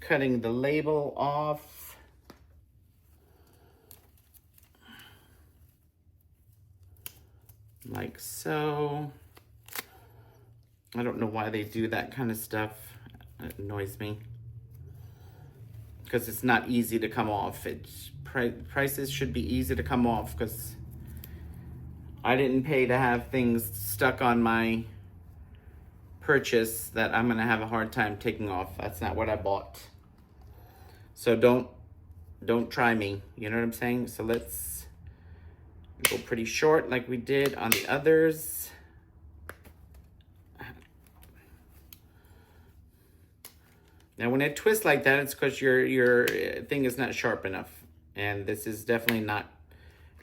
cutting the label off. Like so. I don't know why they do that kind of stuff. It annoys me. Because it's not easy to come off. Prices should be easy to come off, because I didn't pay to have things stuck on my purchase that I'm going to have a hard time taking off. That's not what I bought. So don't try me. You know what I'm saying? So let's go pretty short like we did on the others. Now, when it twists like that, it's because your thing is not sharp enough. And this is definitely not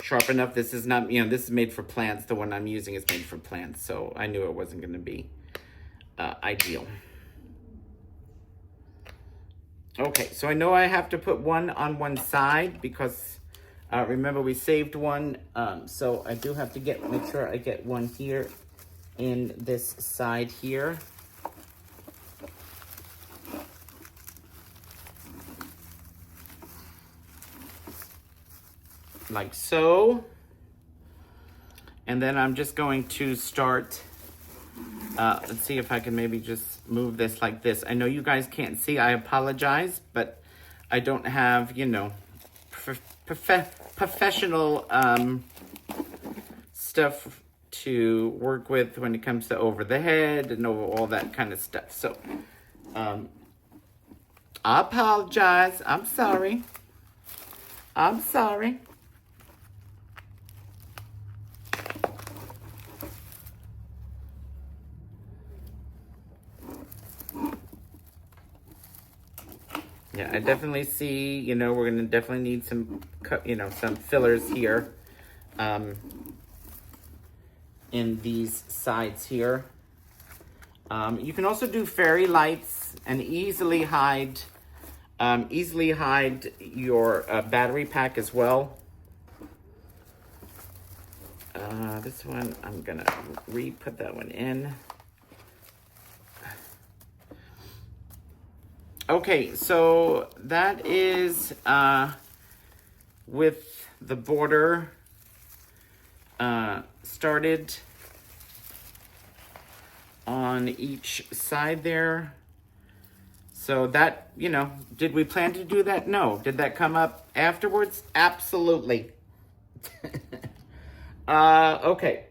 sharp enough. This is not, this is made for plants. The one I'm using is made for plants. So I knew it wasn't going to be ideal. Okay, so I know I have to put one on one side because remember we saved one. So I do have to make sure I get one here in this side here. Like so. And then I'm just going to start, let's see if I can maybe just move this like this. I know you guys can't see, I apologize, but I don't have, professional stuff to work with when it comes to over the head and over all that kind of stuff. So, I apologize. I'm sorry. I'm sorry. Yeah, I definitely see, we're going to definitely need some, some fillers here in these sides here. You can also do fairy lights and easily hide your battery pack as well. This one, I'm going to re-put that one in. Okay, so that is with the border started on each side there. So that, did we plan to do that? No. Did that come up afterwards? Absolutely. Okay.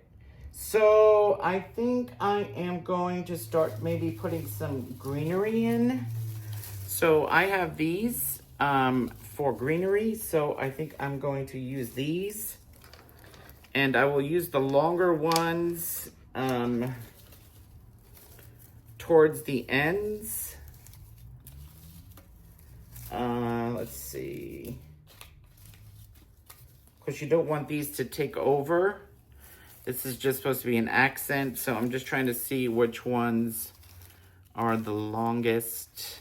So I think I am going to start maybe putting some greenery in. So I have these for greenery, so I think I'm going to use these. And I will use the longer ones towards the ends. Let's see. Because you don't want these to take over. This is just supposed to be an accent, so I'm just trying to see which ones are the longest.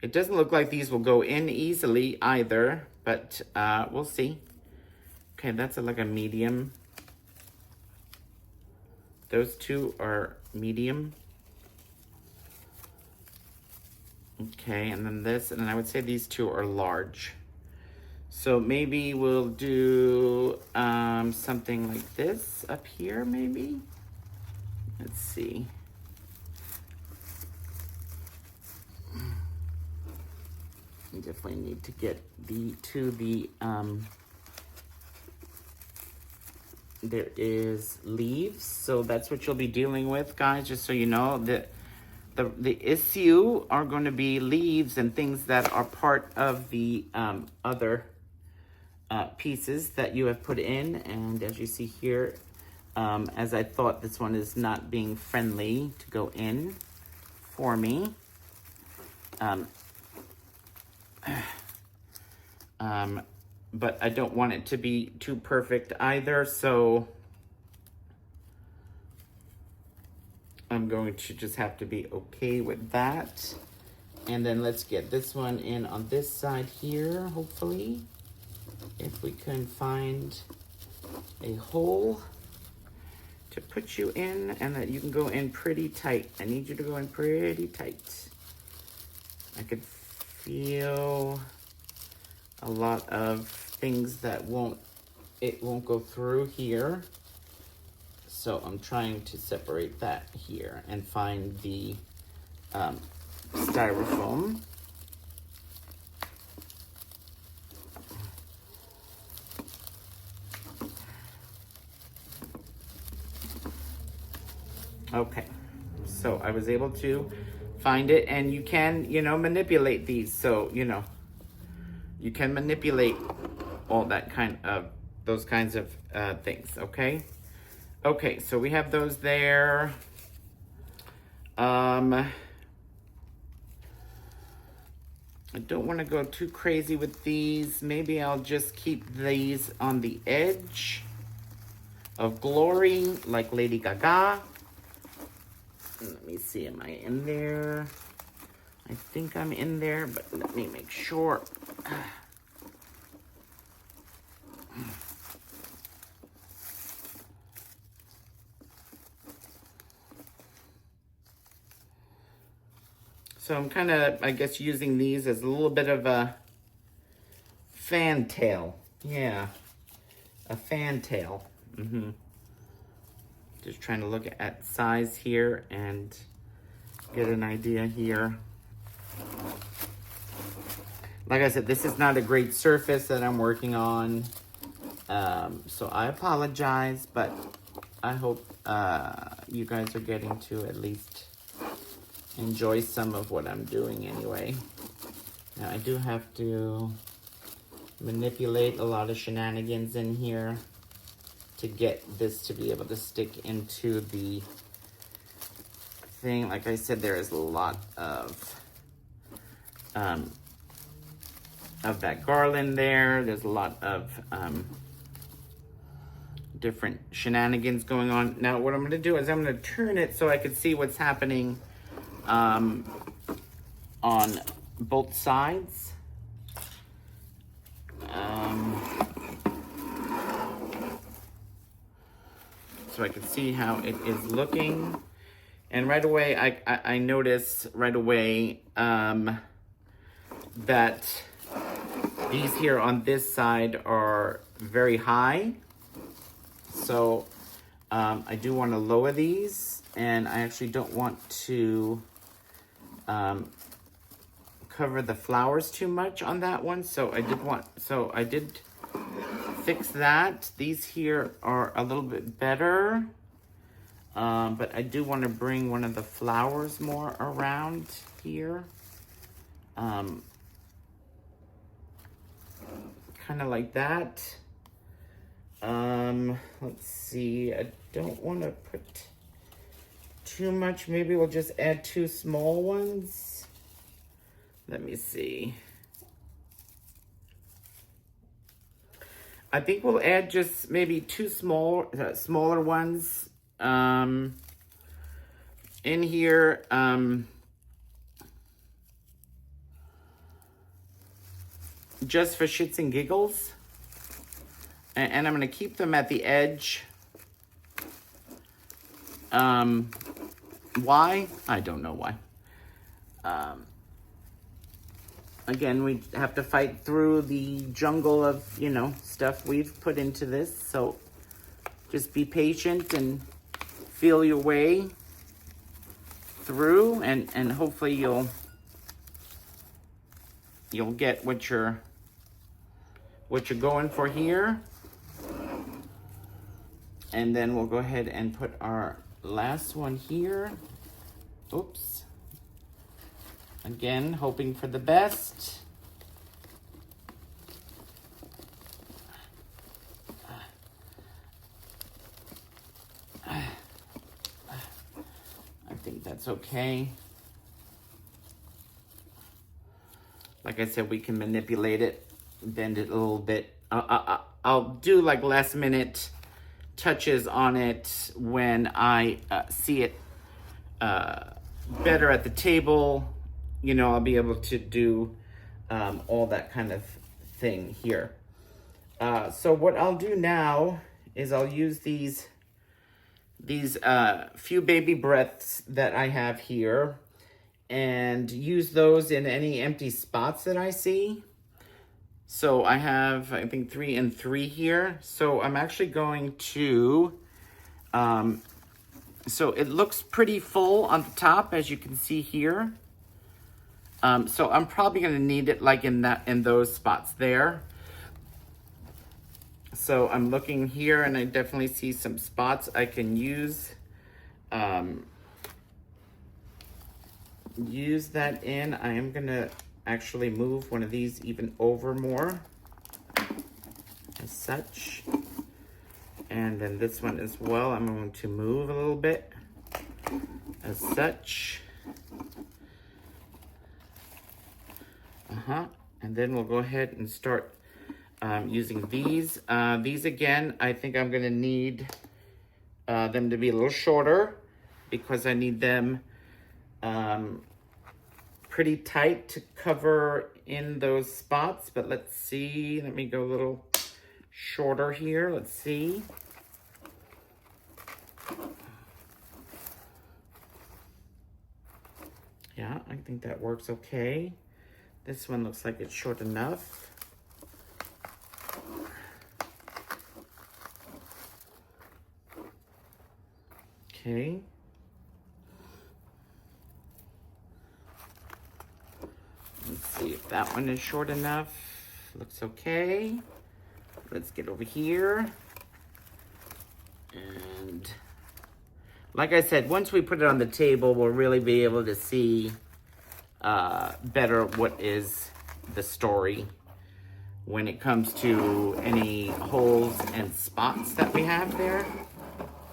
It doesn't look like these will go in easily either, but we'll see. Okay, that's like a medium. Those two are medium. Okay, and then this, and then I would say these two are large. So maybe we'll do something like this up here, maybe. Let's see. You definitely need to get the there is leaves. So that's what you'll be dealing with, guys, just so you know. The issue are going to be leaves and things that are part of the other pieces that you have put in. And as you see here, as I thought, this one is not being friendly to go in for me. But I don't want it to be too perfect either, so I'm going to just have to be okay with that. And then let's get this one in on this side here, hopefully. If we can find a hole to put you in, and that you can go in pretty tight. I need you to go in pretty tight. I could feel a lot of things that won't go through here. So I'm trying to separate that here and find the styrofoam. Okay, so I was able to find it, and you can, you know, manipulate these. So, you know, you can manipulate all that those kinds of things, okay? Okay, so we have those there. I don't want to go too crazy with these. Maybe I'll just keep these on the edge of glory, like Lady Gaga. Let me see, am I in there? I think I'm in there, but let me make sure. So I'm kind of, I guess, using these as a little bit of a fantail. Yeah, a fantail. Just trying to look at size here and get an idea here. Like I said, this is not a great surface that I'm working on. So I apologize, but I hope you guys are getting to at least enjoy some of what I'm doing anyway. Now I do have to manipulate a lot of shenanigans in here to get this to be able to stick into the thing. Like I said, there is a lot of that garland there. There's a lot of different shenanigans going on. Now what I'm going to do is I'm going to turn it so I can see what's happening on both sides. So I can see how it is looking. And right away, I notice right away that these here on this side are very high. So I do want to lower these, and I actually don't want to cover the flowers too much on that one. So I did fix that. These here are a little bit better, but I do want to bring one of the flowers more around here, kind of like that. Let's see, I don't want to put too much. Maybe we'll just add 2 small ones. Let me see. I think we'll add just maybe 2 smaller ones in here. Just for shits and giggles. And I'm going to keep them at the edge. Why? I don't know why. Again, we have to fight through the jungle of, you know, stuff we've put into this. So just be patient and feel your way through, and hopefully you'll get what you're going for here. And then we'll go ahead and put our last one here. Oops. Again, hoping for the best. I think that's okay. Like I said, we can manipulate it, bend it a little bit. I'll do like last minute touches on it when I see it better at the table. You know, I'll be able to do all that kind of thing here. So what I'll do now is I'll use these few baby breaths that I have here and use those in any empty spots that I see. So I have, I think, 3 and 3 here. So I'm actually going to, so it looks pretty full on the top, as you can see here. So I'm probably gonna need it like in those spots there. So I'm looking here and I definitely see some spots I can use. Use that in. I am gonna actually move one of these even over more, as such. And then this one as well, I'm going to move a little bit, as such. And then we'll go ahead and start using these. These again, I think I'm gonna need them to be a little shorter because I need them pretty tight to cover in those spots. But let's see, let me go a little shorter here. Let's see. Yeah, I think that works okay. This one looks like it's short enough. Okay. Let's see if that one is short enough. Looks okay. Let's get over here. And like I said, once we put it on the table, we'll really be able to see better what is the story when it comes to any holes and spots that we have there.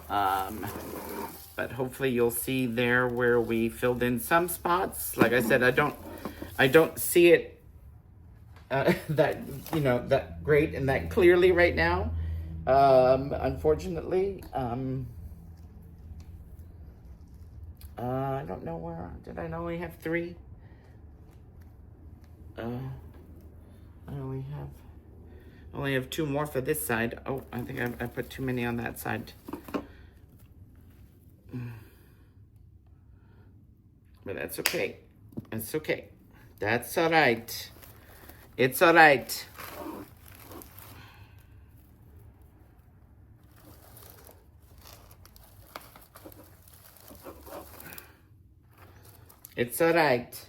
But hopefully you'll see there where we filled in some spots. Like I said, I don't see it that, you know, that great and that clearly right now. Unfortunately, I don't know where, did I only have 3? I only have 2 more for this side. Oh, I think I put too many on that side. But that's okay. It's okay. That's all right. It's all right. It's all right.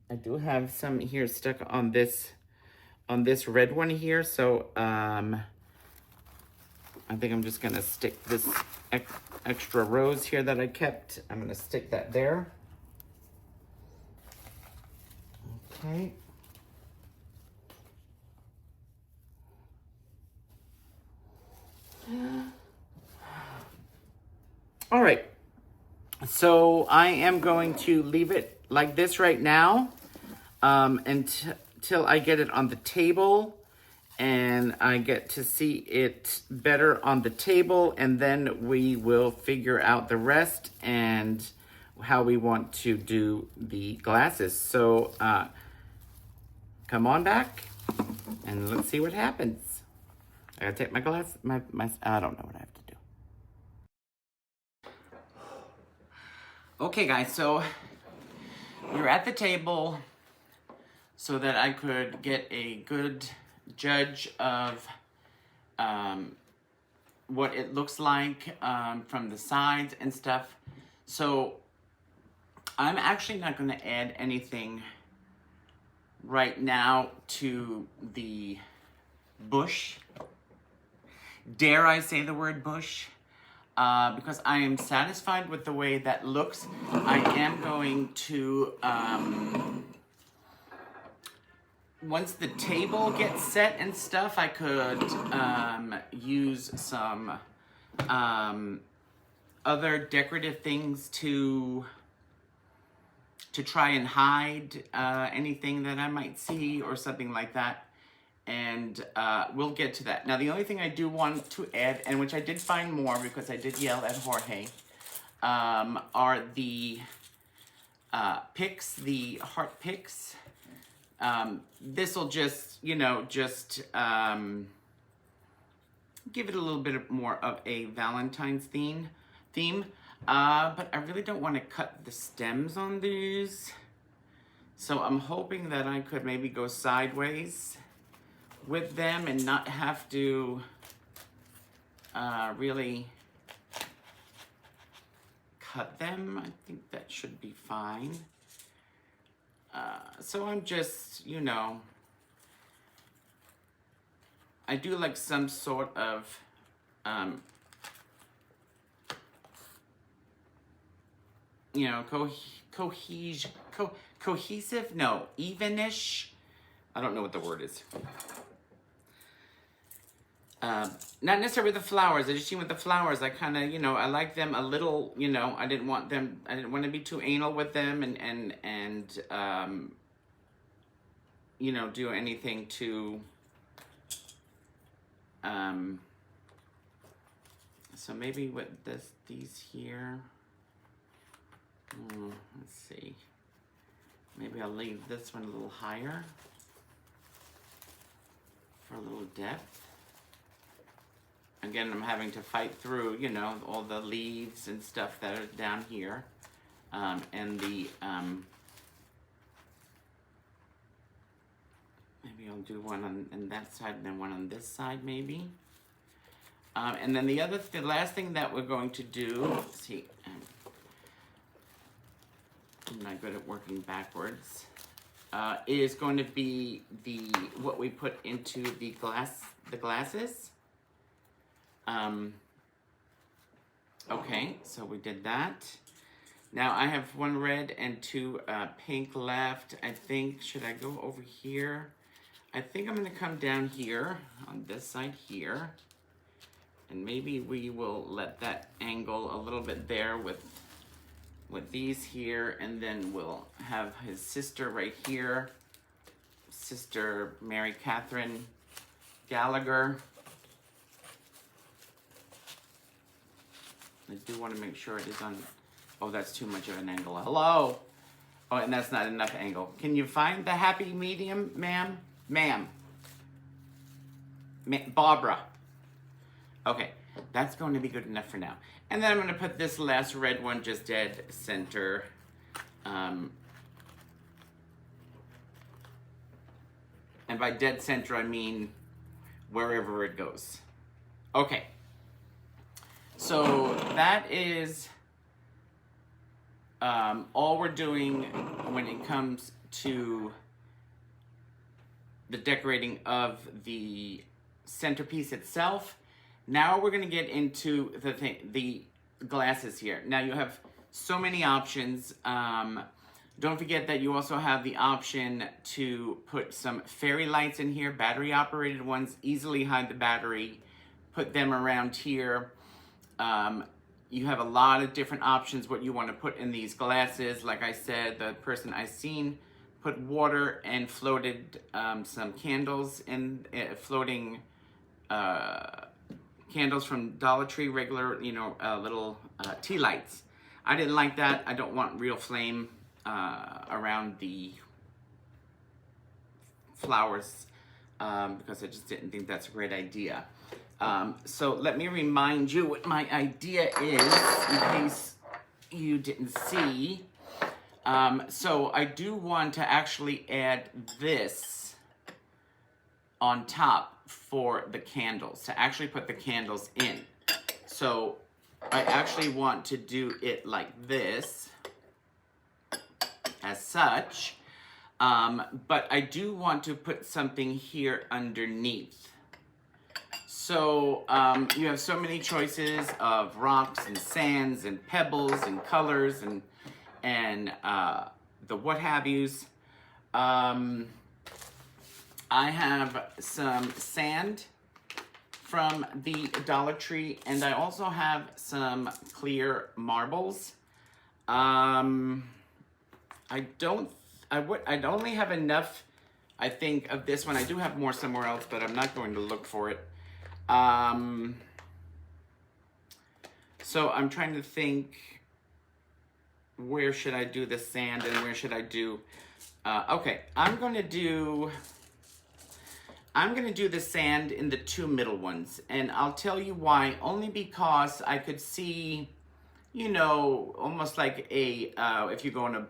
I do have some here stuck on this red one here, so I think I'm just gonna stick this extra rose here that I kept. I'm gonna stick that there. Okay. All right. So I am going to leave it like this right now until I get it on the table and I get to see it better on the table, and then we will figure out the rest and how we want to do the glasses. So come on back and let's see what happens. I gotta take my glass, I don't know what I have to do. Okay guys, so we're at the table so that I could get a good judge of what it looks like from the sides and stuff. So I'm actually not going to add anything right now to the bush. dare I say the word bush, because I am satisfied with the way that looks. I am going to, once the table gets set and stuff, I could use some other decorative things to try and hide anything that I might see or something like that. And we'll get to that. Now, the only thing I do want to add, and which I did find more because I did yell at Jorge, are the picks, the heart picks. This will just, you know, just give it a little bit more of a Valentine's theme. But I really don't want to cut the stems on these. So I'm hoping that I could maybe go sideways with them and not have to really cut them. I think that should be fine. So I'm just, you know, I do like some sort of you know, cohesive, no, evenish. I don't know what the word is. Not necessarily the flowers. I just seen with the flowers, I kind of, you know, I like them a little, you know, I didn't want to be too anal with them and you know, do anything to, so maybe with these here, let's see, maybe I'll leave this one a little higher for a little depth. Again, I'm having to fight through, you know, all the leaves and stuff that are down here. And the, maybe I'll do one on that side and then one on this side, maybe. And then the last thing that we're going to do, let's see, I'm not good at working backwards, is going to be what we put into the glasses. Okay, so we did that. Now I have one red and two pink left. I think, should I go over here? I think I'm gonna come down here on this side here. And maybe we will let that angle a little bit there with these here, and then we'll have his sister right here, Sister Mary Catherine Gallagher. I do want to make sure it is on, oh, that's too much of an angle. Hello? Oh, and that's not enough angle. Can you find the happy medium, ma'am? Ma'am. Barbara. Okay, that's going to be good enough for now. And then I'm going to put this last red one just dead center. And by dead center, I mean wherever it goes. Okay. So that is all we're doing when it comes to the decorating of the centerpiece itself. Now we're going to get into the glasses here. Now you have so many options. Don't forget that you also have the option to put some fairy lights in here, battery operated ones, easily hide the battery, put them around here. You have a lot of different options what you want to put in these glasses. Like I said, the person I seen put water and floated some candles in, floating candles from Dollar Tree, regular, you know, little tea lights. I didn't like that. I don't want real flame around the flowers because I just didn't think that's a great idea. So let me remind you what my idea is in case you didn't see. So I do want to actually add this on top for the candles, to actually put the candles in. So I actually want to do it like this, as such, but I do want to put something here underneath. So you have so many choices of rocks and sands and pebbles and colors and the what have yous. I have some sand from the Dollar Tree, and I also have some clear marbles. I'd only have enough, I think, of this one. I do have more somewhere else, but I'm not going to look for it. So I'm trying to think, where should I do the sand and where should I do, okay, I'm gonna do the sand in the two middle ones, and I'll tell you why. Only because I could see, you know, almost like a, if you go on a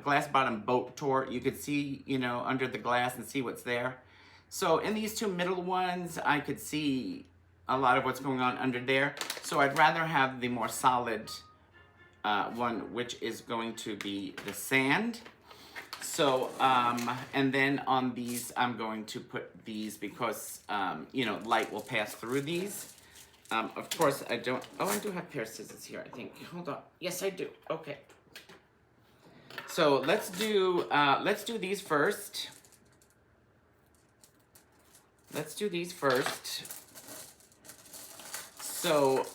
glass bottom boat tour, you could see, you know, under the glass and see what's there. So in these two middle ones, I could see a lot of what's going on under there. So I'd rather have the more solid one, which is going to be the sand. So, and then on these, I'm going to put these because, you know, light will pass through these. Of course, I do have a pair of scissors here, I think. Hold on. Yes, I do. Okay. So let's do these first. Let's do these first. So,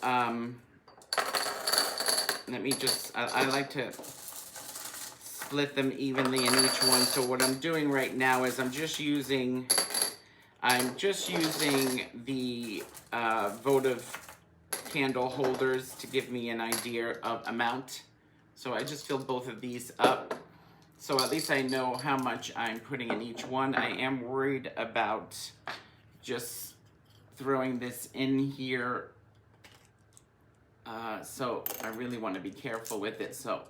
let me just, I like to split them evenly in each one. So what I'm doing right now is I'm just using the votive candle holders to give me an idea of amount. So I just fill both of these up. So at least I know how much I'm putting in each one. I am worried about just throwing this in here. So I really want to be careful with it. So,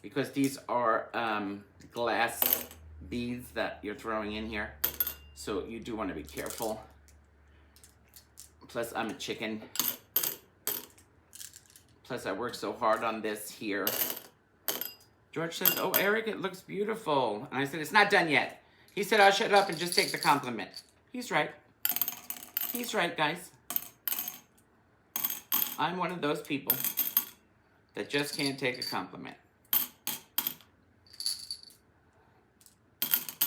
because these are glass beads that you're throwing in here. So you do want to be careful. Plus I'm a chicken. Plus I work so hard on this here. George says, oh, Eric, it looks beautiful. And I said, it's not done yet. He said, I'll shut up and just take the compliment. He's right. He's right, guys. I'm one of those people that just can't take a compliment.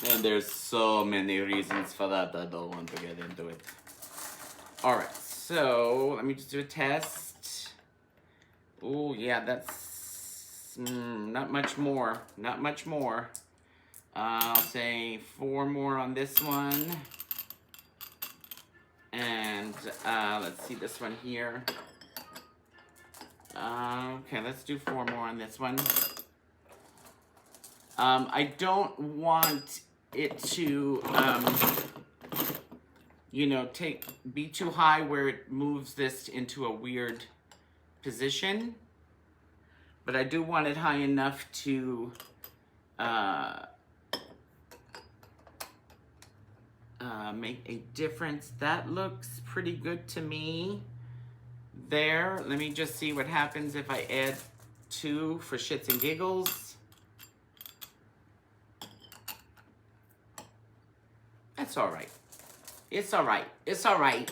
And there's so many reasons for that. I don't want to get into it. All right, so let me just do a test. Oh, yeah, that's not much more. Not much more. I'll say 4 more on this one. And let's see this one here. Okay, let's do 4 more on this one. I don't want it to, you know, be too high where it moves this into a weird position. But I do want it high enough to make a difference. That looks pretty good to me. There, let me just see what happens if I add 2 for shits and giggles. That's all right. It's all right. It's all right.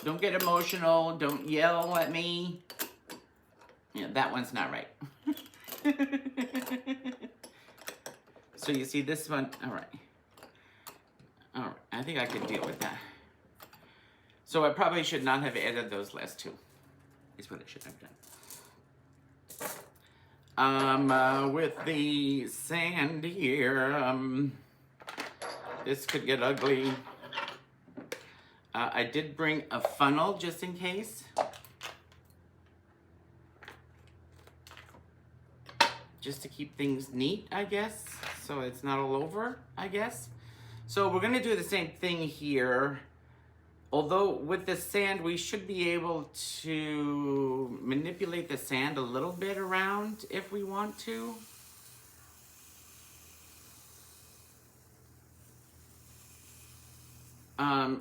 Don't get emotional. Don't yell at me. Yeah, that one's not right. So you see this one? All right. All right. I think I can deal with that. So I probably should not have added those last 2. Is what I should have done. With the sand here, this could get ugly. I did bring a funnel just in case. Just to keep things neat, I guess. So it's not all over, I guess. So we're gonna do the same thing here. Although with the sand, we should be able to manipulate the sand a little bit around if we want to.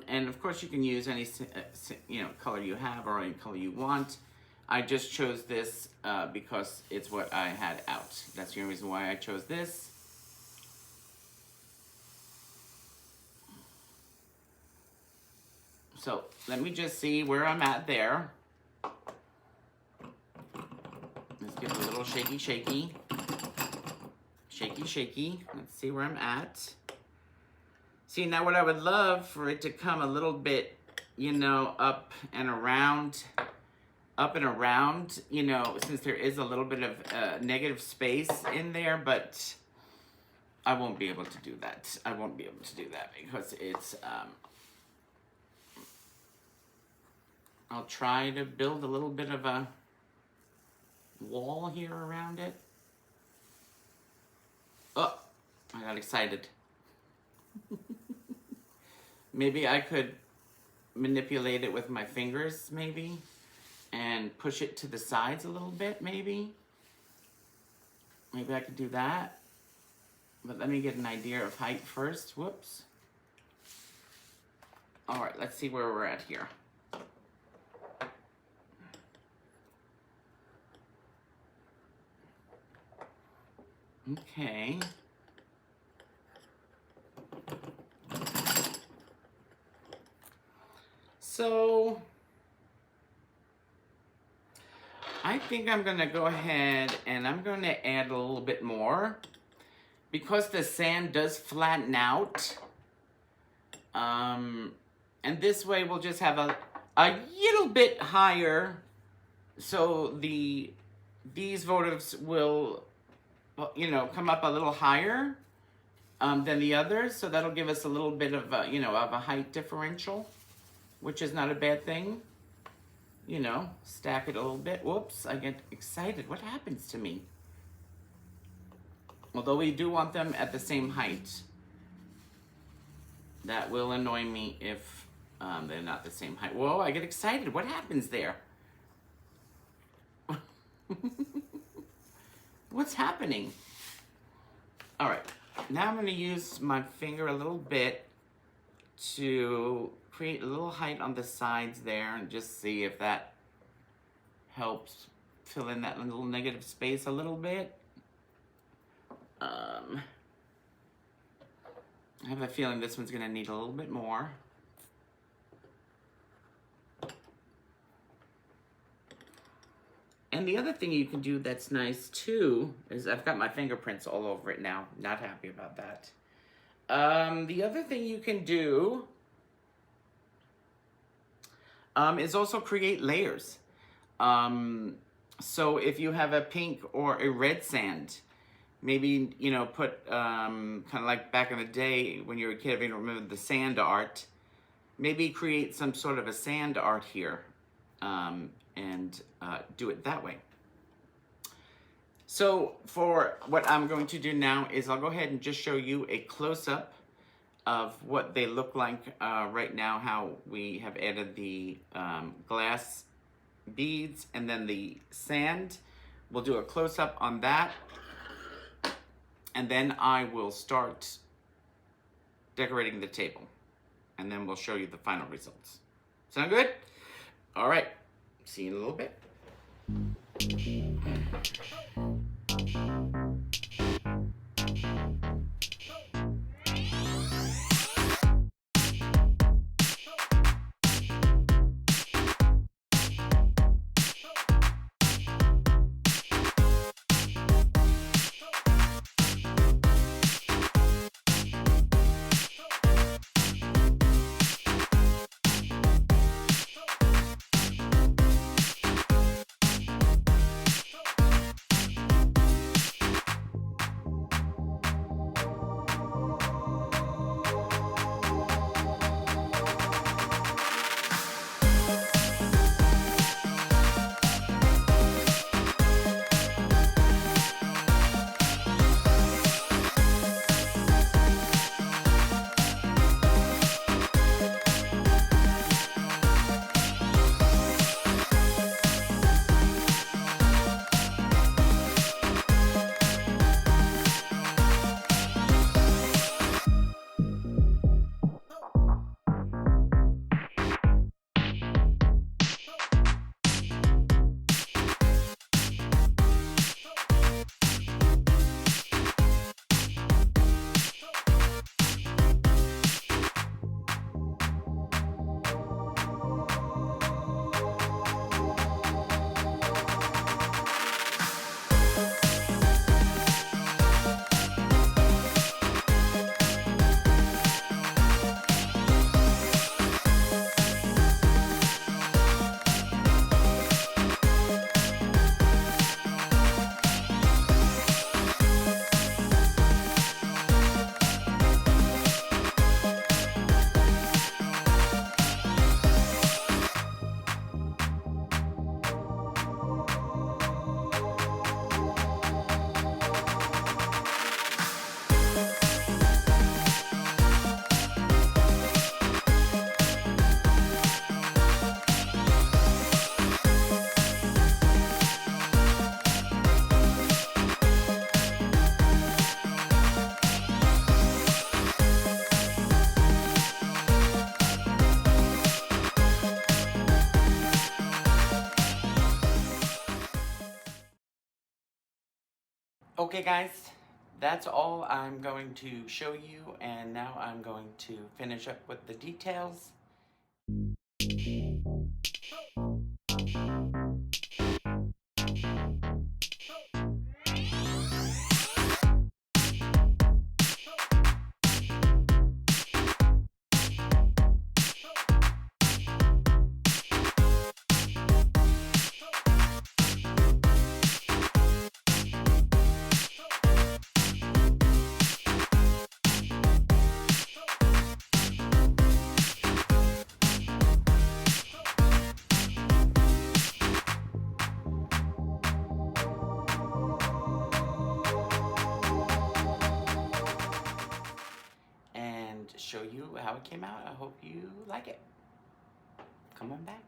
And of course you can use any color you have or any color you want. I just chose this because it's what I had out. That's the only reason why I chose this. So let me just see where I'm at there. Let's give it a little shaky, shaky. Shaky, shaky. Let's see where I'm at. See, now what I would love for it to come a little bit, you know, up and around, you know, since there is a little bit of negative space in there, but I won't be able to do that. I won't be able to do that because it's, I'll try to build a little bit of a wall here around it. Oh, I got excited. Maybe I could manipulate it with my fingers, maybe, and push it to the sides a little bit, maybe. Maybe I could do that. But let me get an idea of height first. Whoops. All right, let's see where we're at here. Okay. So I think I'm gonna go ahead and I'm gonna add a little bit more because the sand does flatten out. And this way we'll just have a little bit higher, so these votives will, you know, come up a little higher than the others, so that'll give us a little bit of a, you know, of a height differential, which is not a bad thing. You know, stack it a little bit. Whoops, I get excited. What happens to me? Although we do want them at the same height. That will annoy me if they're not the same height. Whoa, I get excited. What happens there? What's happening? All right, now I'm gonna use my finger a little bit to create a little height on the sides there and just see if that helps fill in that little negative space a little bit. I have a feeling this one's gonna need a little bit more. And the other thing you can do that's nice too is I've got my fingerprints all over it now. Not happy about that. The other thing you can do is also create layers. So if you have a pink or a red sand, maybe, you know, put kind of like back in the day when you were a kid, if you remember the sand art, maybe create some sort of a sand art here and do it that way. So for what I'm going to do now is I'll go ahead and just show you a close-up of what they look like right now, how we have added the glass beads and then the sand. We'll do a close-up on that, and then I will start decorating the table, and then we'll show you the final results. Sound good? All right, see you in a little bit. Okay guys, that's all I'm going to show you, and now I'm going to finish up with the details. And show you how it came out. I hope you like it. Come on back.